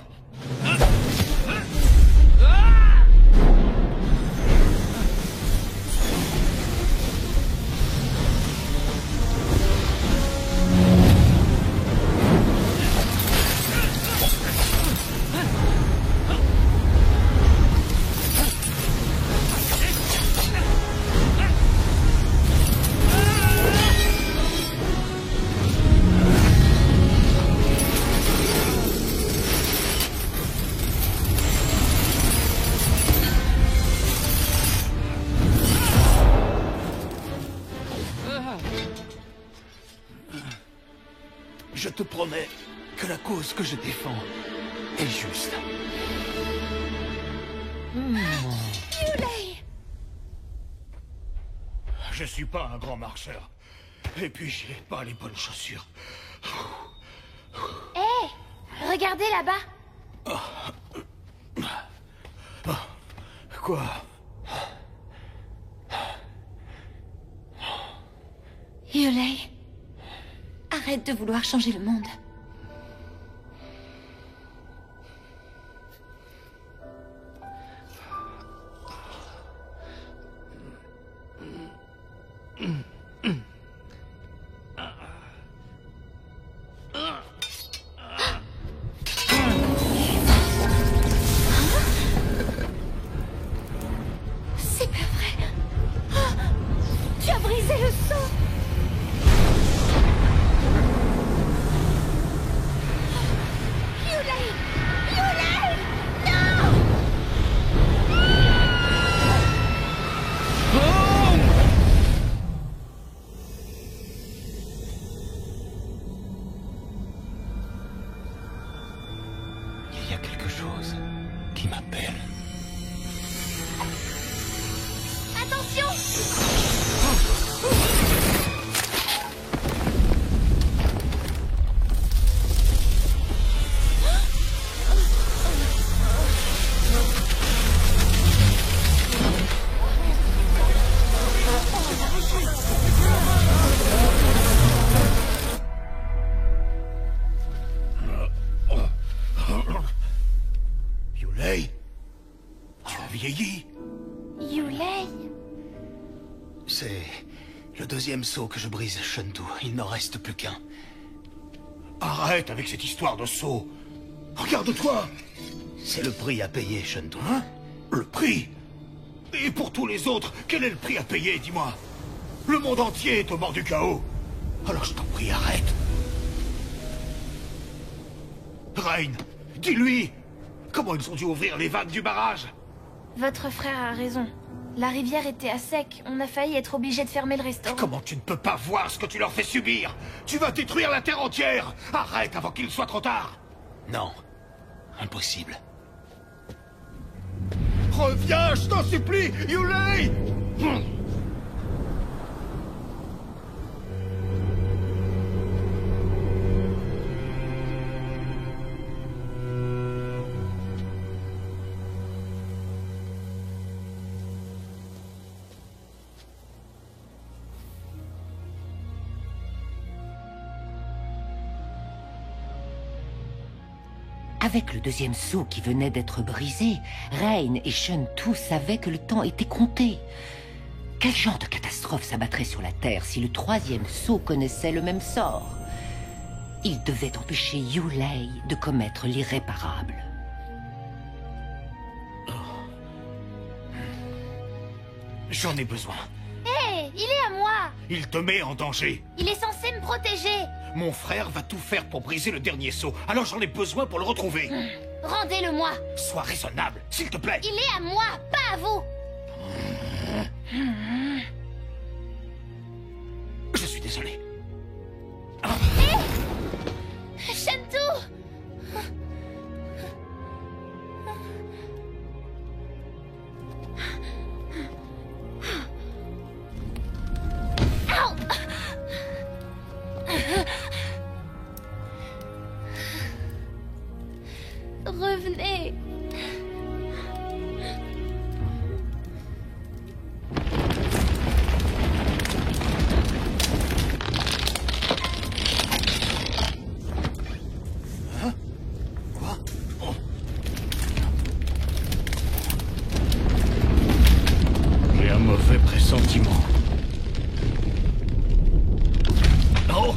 Je te promets que la cause que je défends est juste. Yulei! Je suis pas un grand marcheur. Et puis j'ai pas les bonnes chaussures. Hé! Regardez là-bas! Quoi? Yulei, arrête de vouloir changer le monde. y a quelque chose qui m'appelle. Attention! Yulei, tu as vieilli. Yulei. C'est le deuxième seau que je brise, Shuntu. Il n'en reste plus qu'un. Arrête avec cette histoire de seau. Regarde-toi. C'est le prix à payer, Shuntu. Hein? Le prix? Et pour tous les autres, quel est le prix à payer, dis-moi? Le monde entier est au bord du chaos. Alors je t'en prie, arrête. Rain, dis-lui. Comment ils ont dû ouvrir les vannes du barrage? Votre frère a raison. La rivière était à sec. On a failli être obligé de fermer le restaurant. Comment tu ne peux pas voir ce que tu leur fais subir? Tu vas détruire la terre entière. Arrête avant qu'il soit trop tard. Non. Impossible. Reviens, je t'en supplie, Yulei! Avec le deuxième seau qui venait d'être brisé, Rain et Shuntu savaient que le temps était compté. Quel genre de catastrophe s'abattrait sur la Terre si le troisième seau connaissait le même sort? Il devait empêcher Yulei de commettre l'irréparable. J'en ai besoin. Hé, il est à moi. Il te met en danger. Il est censé me protéger. Mon frère va tout faire pour briser le dernier seau, alors j'en ai besoin pour le retrouver. Rendez-le-moi. Sois raisonnable, s'il te plaît. Il est à moi, pas à vous. Je suis désolé. Hé, Shuntu. Revenez. Hein? Quoi? Oh. J'ai un mauvais pressentiment. Oh!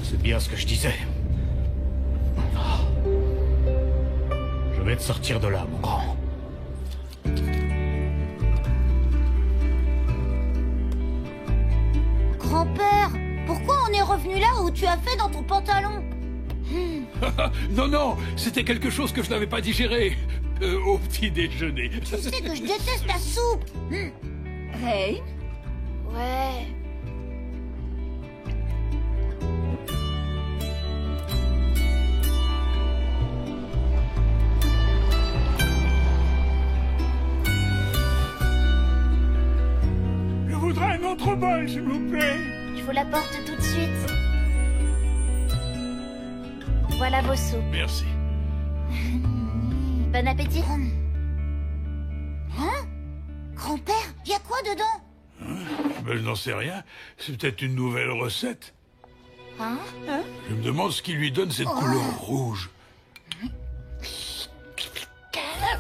C'est bien ce que je disais. Je vais te sortir de là, mon grand. Grand-père, pourquoi on est revenu là où tu as fait dans ton pantalon? Non, non, c'était quelque chose que je n'avais pas digéré au petit déjeuner. Tu sais que je déteste la soupe. Hey. Ouais. Je voudrais un autre bol, s'il vous plaît. Je vous l'apporte tout de suite. Voilà vos soupes. Merci. Bon appétit. Hein? Grand-père, y a quoi dedans? Ben, je n'en sais rien. C'est peut-être une nouvelle recette. Hein? Je me demande ce qui lui donne cette couleur rouge.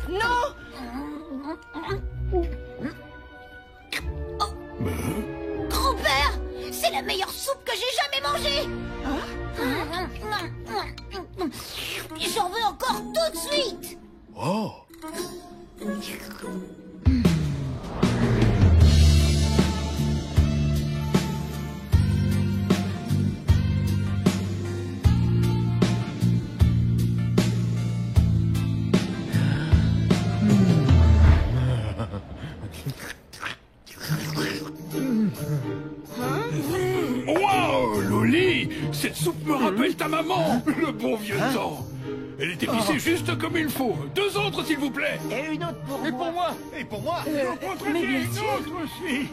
Non! Ben, Grand-père, c'est la meilleure soupe que j'ai jamais mangée. J'en veux encore tout de suite. Oh! wow, Loli, Cette soupe me rappelle ta maman, le bon vieux temps. Elle est épicée juste comme il faut. 2 autres, s'il vous plaît. Et une autre pour moi. Pour moi. Et pour moi. Mais bien sûr. Une autre aussi.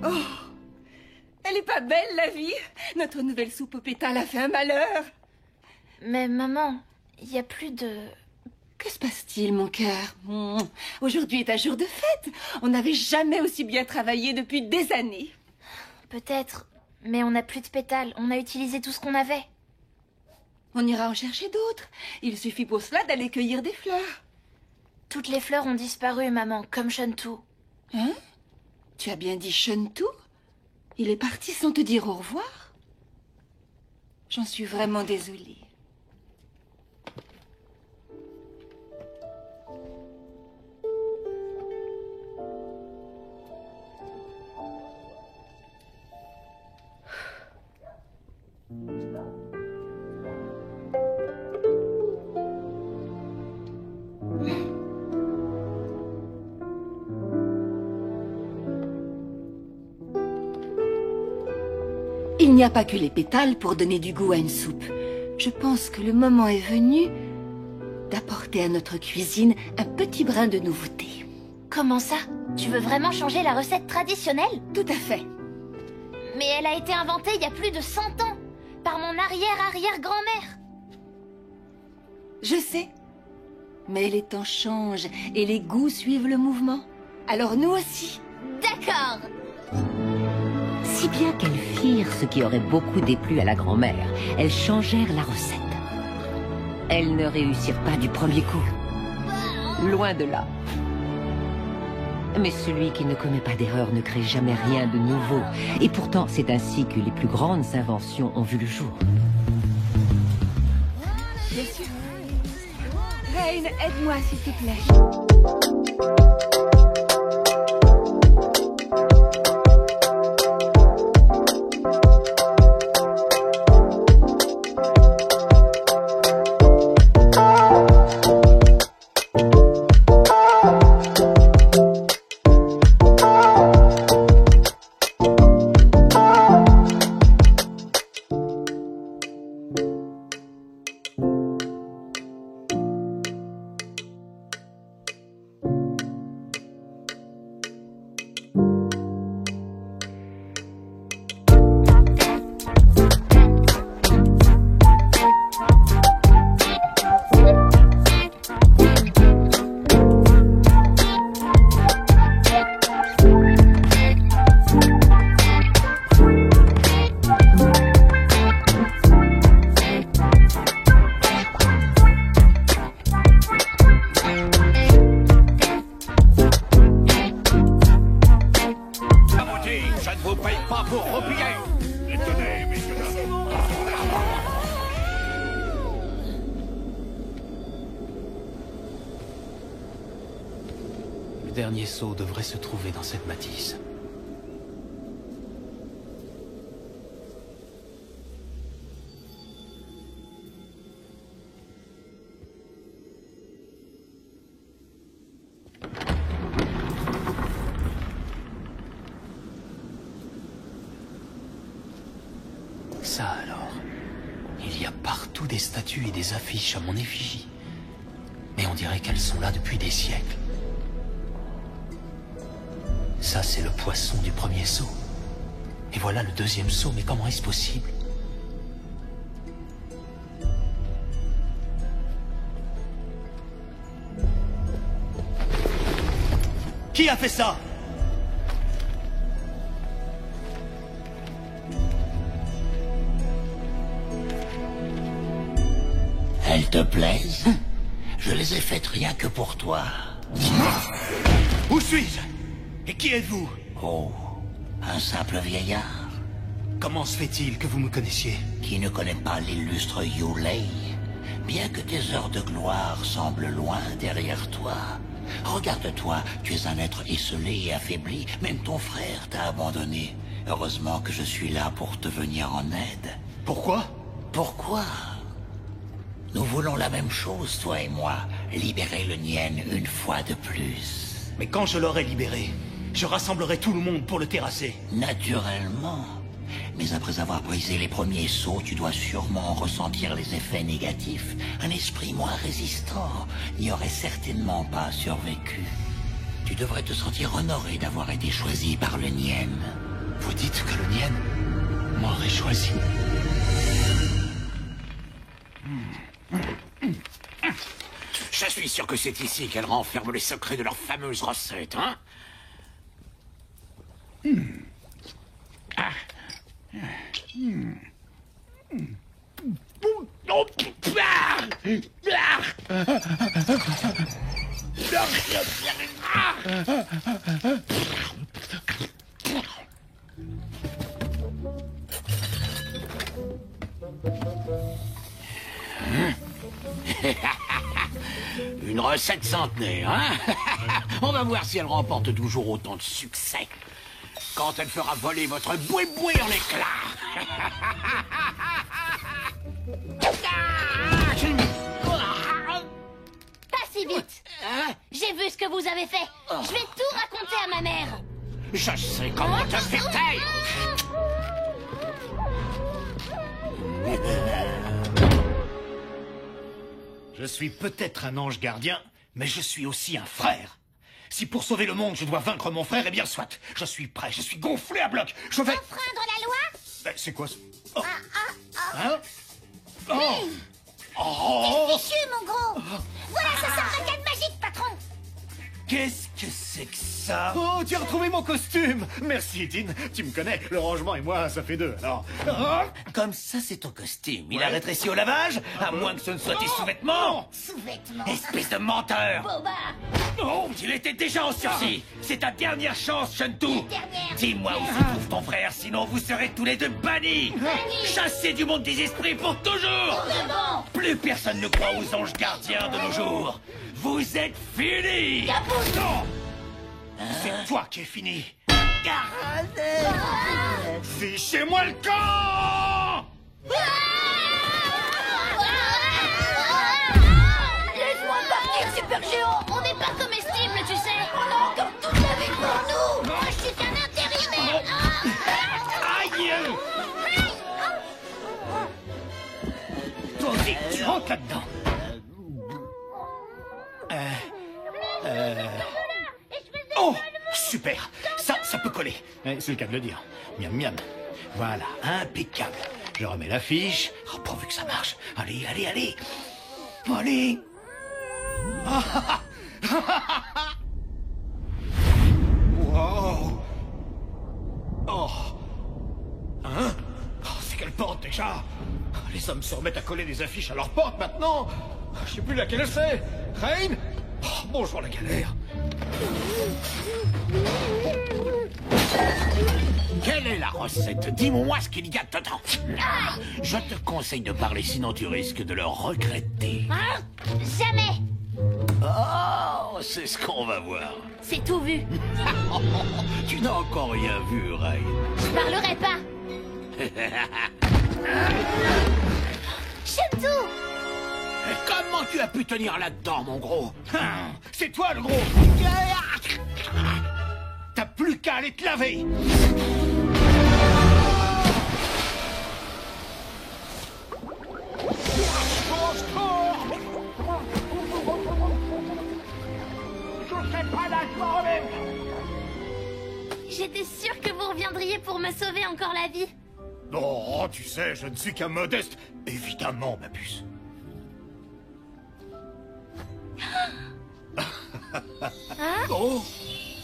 Oh, elle est pas belle, la vie. Notre nouvelle soupe aux pétales a fait un malheur. Mais maman, il y a plus de... Que se passe-t-il, mon cœur? Aujourd'hui est un jour de fête. On n'avait jamais aussi bien travaillé depuis des années. Peut-être, mais on n'a plus de pétales. On a utilisé tout ce qu'on avait. On ira en chercher d'autres. Il suffit pour cela d'aller cueillir des fleurs. Toutes les fleurs ont disparu, maman, comme Shuntu. Hein? Tu as bien dit Shuntu? Il est parti sans te dire au revoir? J'en suis vraiment désolée. Il n'y a pas que les pétales pour donner du goût à une soupe. Je pense que le moment est venu d'apporter à notre cuisine un petit brin de nouveauté. Comment ça? Tu veux vraiment changer la recette traditionnelle? Tout à fait. Mais elle a été inventée il y a plus de 100 ans, par mon arrière-arrière-grand-mère. Je sais. Mais les temps changent et les goûts suivent le mouvement. Alors nous aussi. D'accord. Si bien qu'elles firent ce qui aurait beaucoup déplu à la grand-mère, elles changèrent la recette. Elles ne réussirent pas du premier coup. Loin de là. Mais celui qui ne commet pas d'erreur ne crée jamais rien de nouveau. Et pourtant, c'est ainsi que les plus grandes inventions ont vu le jour. Bien sûr. Rain, aide-moi, s'il te plaît. Le dernier seau devrait se trouver dans cette bâtisse. Ça alors. Il y a partout des statues et des affiches à mon effigie. Mais on dirait qu'elles sont là depuis des siècles. Ça, c'est le poisson du premier seau. Et voilà le deuxième seau, mais comment est-ce possible? Qui a fait ça? Elles te plaisent? Je les ai faites rien que pour toi. Où suis-je? Et qui êtes-vous? Oh, un simple vieillard. Comment se fait-il que vous me connaissiez? Qui ne connaît pas l'illustre Yulei? Bien que tes heures de gloire semblent loin derrière toi, Regarde-toi, tu es un être esselé et affaibli. Même ton frère t'a abandonné. Heureusement que je suis là pour te venir en aide. Pourquoi? Pourquoi? Nous voulons la même chose, toi et moi. Libérer le Nien une fois de plus. Mais quand je l'aurai libéré, je rassemblerai tout le monde pour le terrasser. Naturellement. Mais après avoir brisé les premiers sceaux, tu dois sûrement ressentir les effets négatifs. Un esprit moins résistant n'y aurait certainement pas survécu. Tu devrais te sentir honoré d'avoir été choisi par le Nien. Vous dites que le Nien m'aurait choisi? Je suis sûr que c'est ici qu'elle renferme les secrets de leur fameuse recette, hein? Une recette centenaire, hein? On va voir si elle remporte toujours autant de succès. Quand elle fera voler votre boué-boué en éclats. Pas si vite. J'ai vu ce que vous avez fait. Je vais tout raconter à ma mère. Je sais comment te faire taire. Je suis peut-être un ange gardien, mais je suis aussi un frère. Si pour sauver le monde, je dois vaincre mon frère, eh bien soit. Je suis prêt, je suis gonflé à bloc. Je vais... Enfreindre la loi? C'est quoi ce... Oh. Hein? Oui. Oh. T'es fichu, mon gros. Voilà, ça sort de canne magique, patron. Qu'est-ce que c'est que ça? Oh, tu as retrouvé mon costume. Merci, Dean. Tu me connais, le rangement et moi, ça fait deux, alors... Comme ça, c'est ton costume. Il a rétréci au lavage? À moins que ce ne soit tes sous-vêtements. Sous-vêtements. Espèce de menteur. Boba. Oh, il était déjà en sursis. C'est ta dernière chance, Shentu. Dis-moi où se trouve ton frère, sinon vous serez tous les deux bannis. Chassés du monde des esprits pour toujours. Plus personne ne croit aux anges gardiens de nos jours. Vous êtes finis. Non. C'est toi qui es fini. Fichez-moi le camp. Laisse-moi partir, super géant. On n'est pas comestible, tu sais. On a encore toute la vie pour nous. Moi, je suis qu'un intérimaire. Aïe. Toi aussi, tu rentres là-dedans. Oh, super. Ça peut coller. C'est le cas de le dire. Miam, miam. Voilà, impeccable. Je remets la fiche. Oh, pourvu que ça marche. Allez, allez, allez. Allez. Wow. Oh. Hein? Oh, c'est quelle porte déjà? Les hommes se remettent à coller des affiches à leur porte maintenant. Je sais plus laquelle c'est. Rain? Oh, bonjour la galère. Quelle est la recette? Dis-moi ce qu'il y a dedans. Je te conseille de parler, sinon tu risques de le regretter. Hein? Jamais. Oh, c'est ce qu'on va voir. C'est tout vu. Tu n'as encore rien vu, Ray. Je parlerai pas. Shentu! Comment tu as pu tenir là-dedans, mon gros? C'est toi, le gros. T'as plus qu'à aller te laver. J'étais sûre que vous reviendriez pour me sauver encore la vie. Oh, tu sais, je ne suis qu'un modeste. Évidemment, ma puce. Hein? Oh,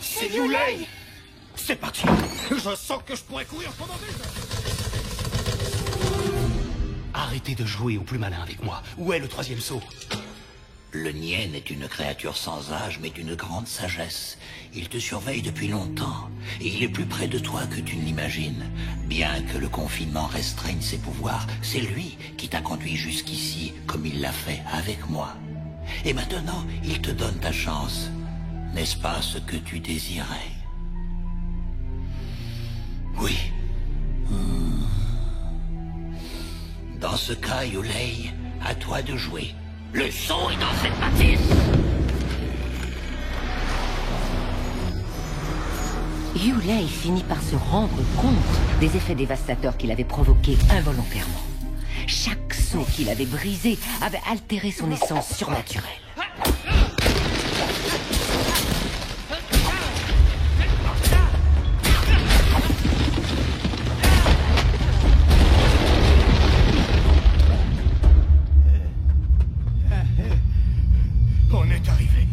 c'est Yulei. C'est parti. Je sens que je pourrais courir pendant des heures. Arrêtez de jouer au plus malin avec moi. Où est le troisième saut? Le Nien est une créature sans âge, mais d'une grande sagesse. Il te surveille depuis longtemps, et il est plus près de toi que tu ne l'imagines. Bien que le confinement restreigne ses pouvoirs, c'est lui qui t'a conduit jusqu'ici, comme il l'a fait avec moi. Et maintenant, il te donne ta chance. N'est-ce pas ce que tu désirais? Oui. Dans ce cas, Yulei, à toi de jouer. Le saut est dans cette bâtisse. Yulei finit par se rendre compte des effets dévastateurs qu'il avait provoqués involontairement. Chaque saut qu'il avait brisé avait altéré son essence surnaturelle. On est arrivé.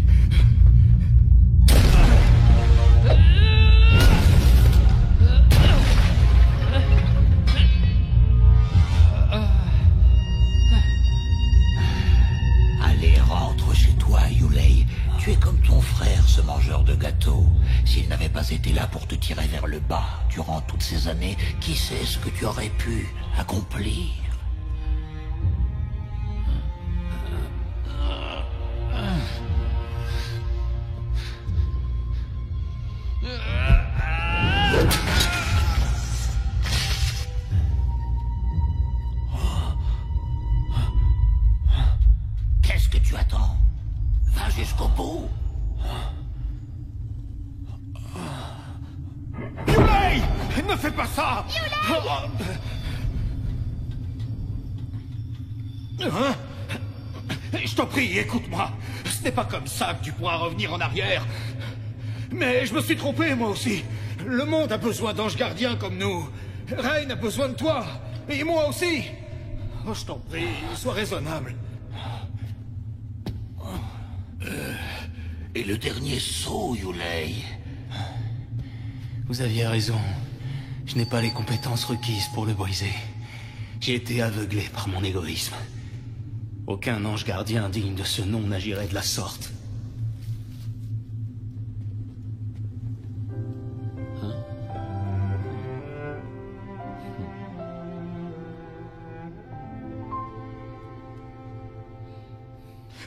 Allez, rentre chez toi, Yulei. Tu es comme ton frère, ce mangeur de gâteaux. S'il n'avait pas été là pour te tirer vers le bas durant toutes ces années, qui sait ce que tu aurais pu accomplir? Qu'est-ce que tu attends? Va jusqu'au bout. Yulei! Ne fais pas ça! Hein? Je t'en prie, écoute-moi. Ce n'est pas comme ça que tu pourras revenir en arrière. Mais je me suis trompé, moi aussi. Le monde a besoin d'anges gardiens comme nous. Rain a besoin de toi. Et moi aussi. Oh, je t'en prie, sois raisonnable. Et le dernier saut, Yulei? Vous aviez raison. Je n'ai pas les compétences requises pour le briser. J'ai été aveuglé par mon égoïsme. Aucun ange gardien digne de ce nom n'agirait de la sorte.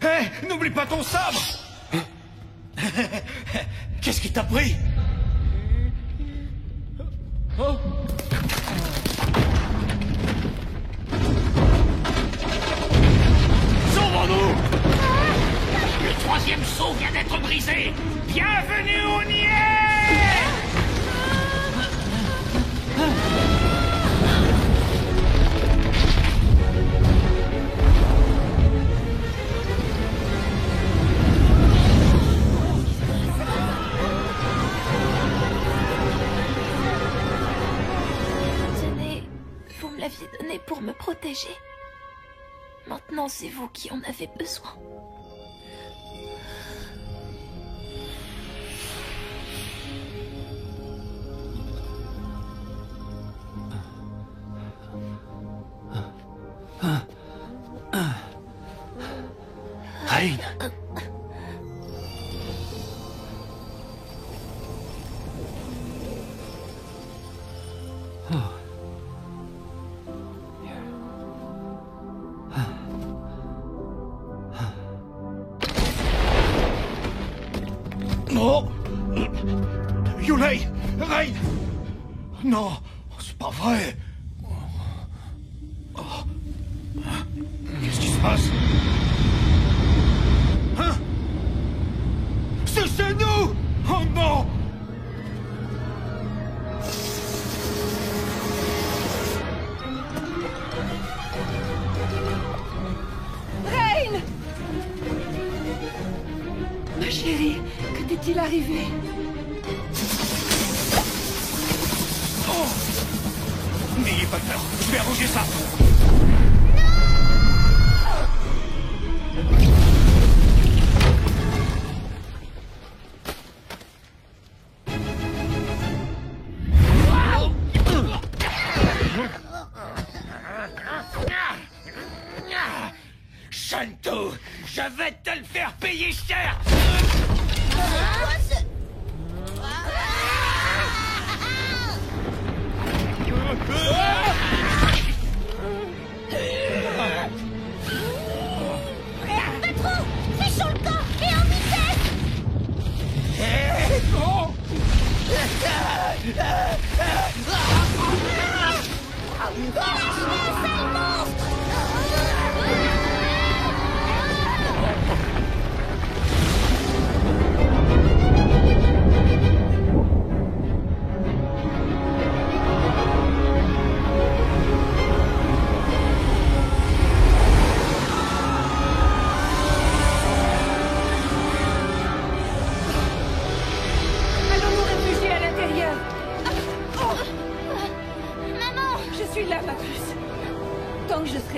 Hé, n'oublie pas ton sabre! Qu'est-ce qui t'a pris? Oh! Sauvons-nous! Le troisième saut vient d'être brisé! Bienvenue au Nier! Tenez, vous me l'aviez donné pour me protéger. Maintenant, c'est vous qui en avez besoin. Rain! Non! Yulei! Rain! Non, c'est pas vrai! Oh. Qu'est-ce qui se passe? Hein? C'est chez nous! Oh non! Rain! Ma chérie, que t'est-il arrivé? Oh! N'ayez pas peur, je vais arranger ça! Shanto, je vais te le faire payer cher! Patron, fichons le camp et en vitesse!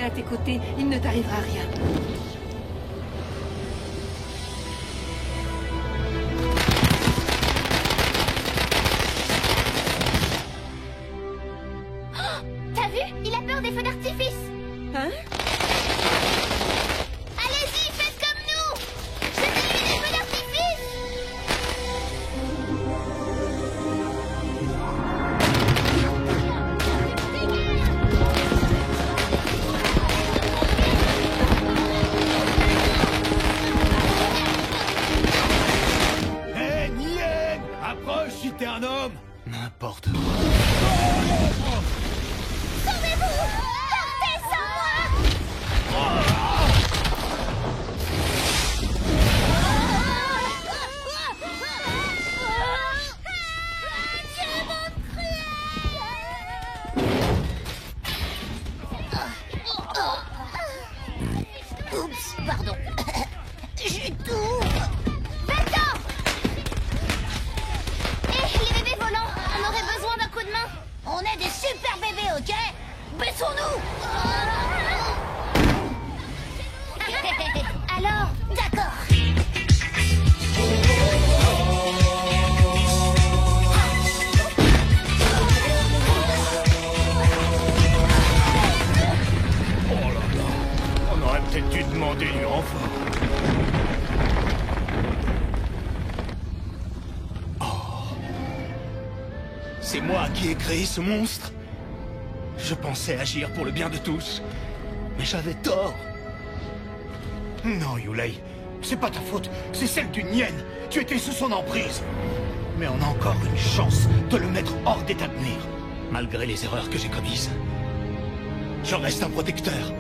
À tes côtés, il ne t'arrivera rien. T'as vu? Il a peur des feux d'artifice. Hein? Allez-y, faites comme nous! Jetez-lui des feux d'artifice! Si t'es un homme! N'importe quoi. Sauvez-vous! Partez sans moi! Oups, pardon. J'ai tout. Les bébés volants, on aurait besoin d'un coup de main. On est des super bébés, ok? Baissons-nous. Alors, d'accord. Oh là là, on aurait peut-être dû demander du renfort. C'est moi qui ai créé ce monstre. Je pensais agir pour le bien de tous, mais j'avais tort. Non, Yulei, c'est pas ta faute, c'est celle d'une hyène. Tu étais sous son emprise. Mais on a encore une chance de le mettre hors d'état de nuire. Malgré les erreurs que j'ai commises, je reste un protecteur,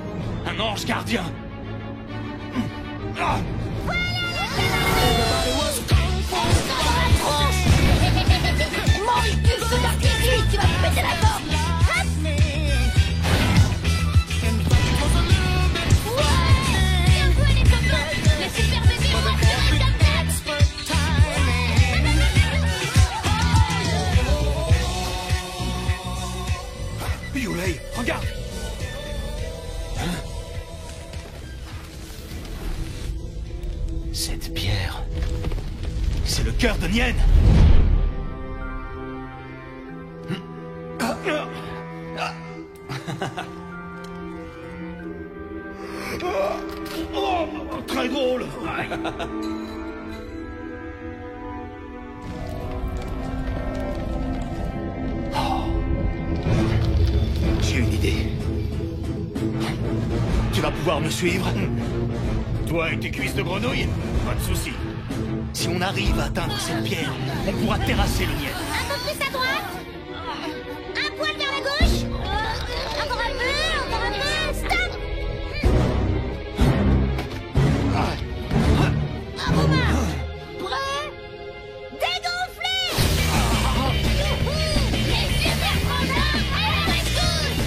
un ange gardien. Ah. Mange-tu ce d'artifice, tu vas me péter la gorge. bien joué les copains. Les super bébés ont assuré ta tête. Yulei, regarde. Cette pierre, c'est le cœur de Nien. Très drôle. J'ai une idée. Tu vas pouvoir me suivre? Toi et tes cuisses de grenouille? Pas de soucis. Si on arrive à atteindre cette pierre, on pourra terrasser le Nien. Un peu plus à droite. Un poil vers la gauche. Encore un peu. Stop. À vos mains. Prêt? Dégonflez. Les super frangins à la rescousse.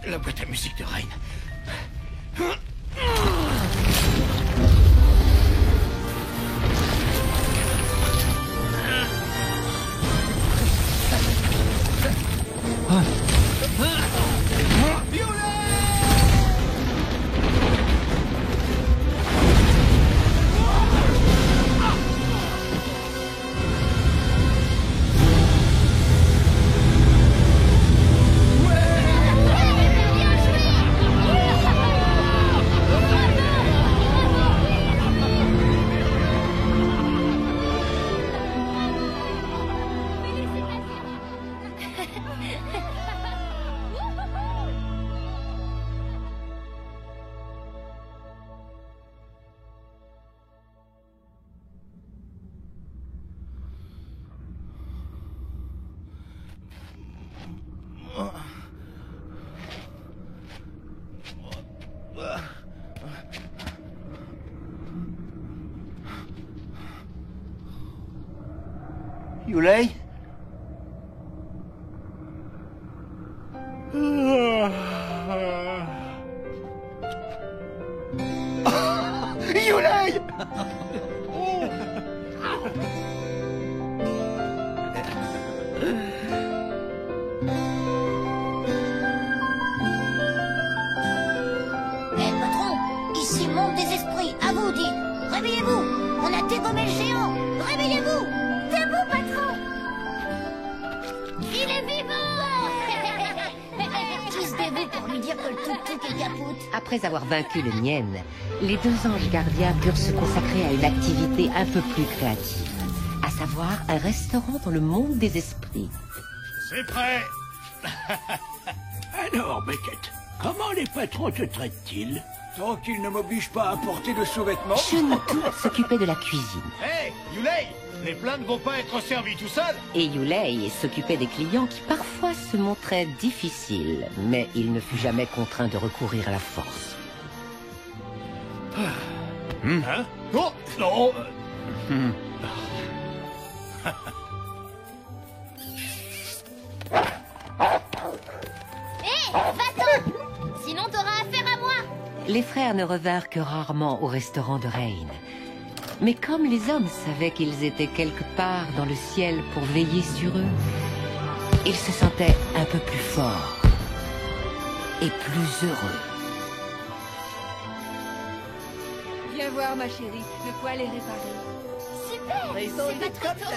La boîte à musique de Rain. Yulei? Yulei! Patron, ici monde des esprits, à vous, dit. Réveillez-vous, on a dégommé le géant. Réveillez-vous. Debout, patron. Il est vivant. Qui se dévoue pour lui dire que le tuk-tuk est capoute. Après avoir vaincu le Nien, les deux anges gardiens purent se consacrer à une activité un peu plus créative, à savoir un restaurant dans le monde des esprits. C'est prêt. Alors, Beckett, comment les patrons te traitent-ils? Tant qu'ils ne m'obligent pas à porter de sous-vêtements. Shuniku s'occupait de la cuisine. Hé, Yulei, les plats ne vont pas être servis tout seuls. Et Yulei s'occupait des clients qui parfois se montraient difficiles, mais il ne fut jamais contraint de recourir à la force. Hein? Oh, non. Hé, va-t'en! Sinon t'auras affaire à moi! Les frères ne revinrent que rarement au restaurant de Rain. Mais comme les hommes savaient qu'ils étaient quelque part dans le ciel pour veiller sur eux, ils se sentaient un peu plus forts et plus heureux. Viens voir, ma chérie, le poêle est réparé. Super! Mais ils sont C'est vite pas comme trop tôt. ça.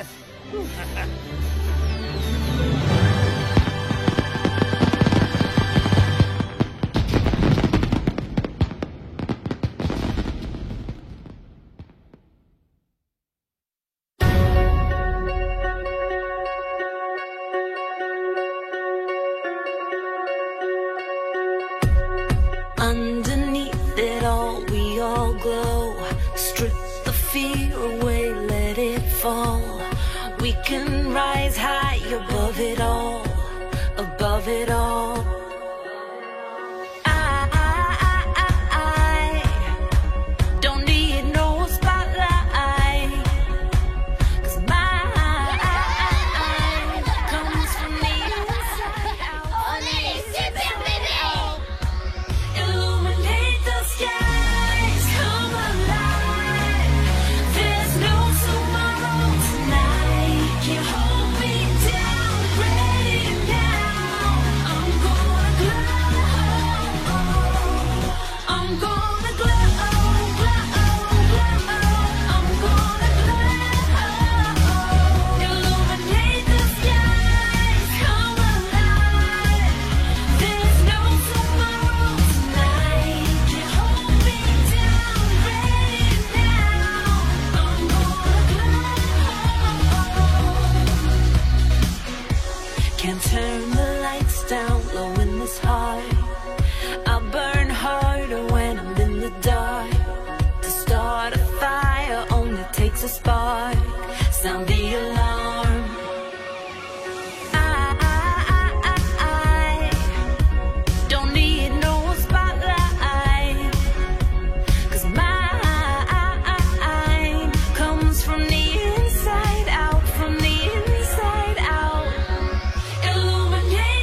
Underneath it all, we all glow. Strip the fear away, let it fall. We can rise high above it all, above it all. I don't need no spotlight, 'cause my comes from the inside out. On est les super bébés. Illuminate the skies, come alive. There's no tomorrow tonight. Can't hold me down, ready now. I'm gonna glow. I'm gonna glow, glow, glow. I'm gonna glow. Illuminate the skies, come alive. There's no tomorrow tonight. Can't hold me down, ready now. I'm gonna glow. Can't turn the lights down low in this heart. I'll burn harder when I'm in the dark. To start a fire only takes a spark. Sound the alarm. I don't need no spotlight, 'cause mine comes from the inside out, from the inside out. Illuminate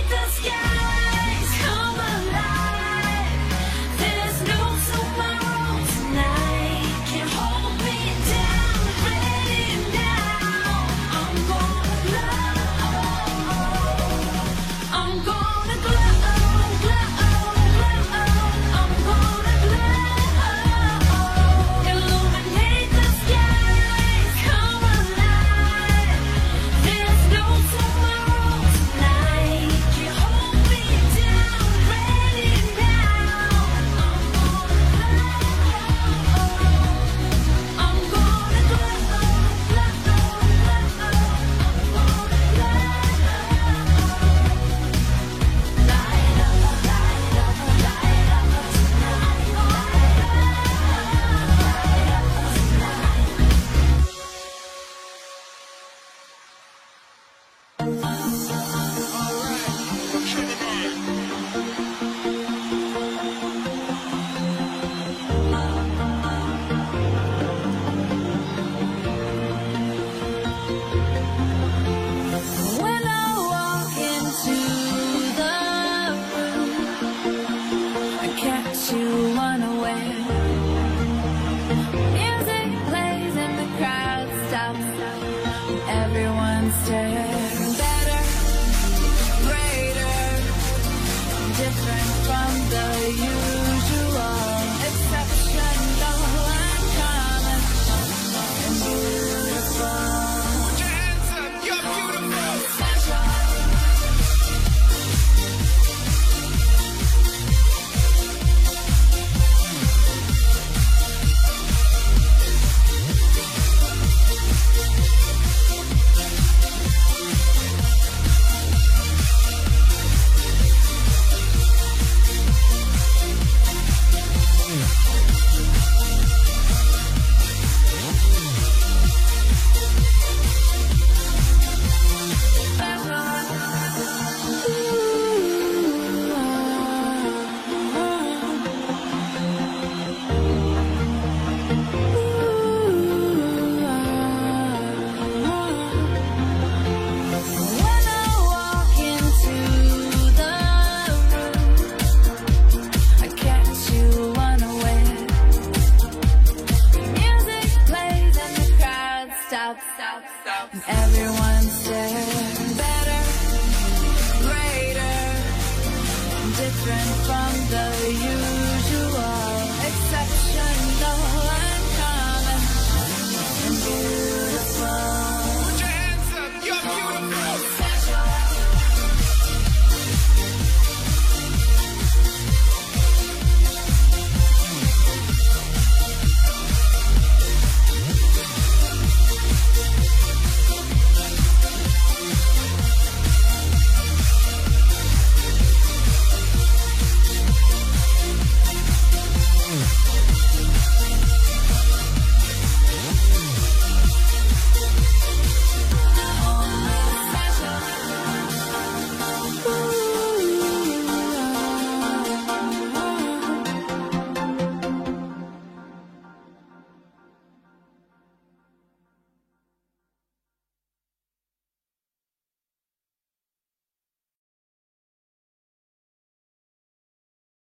and everyone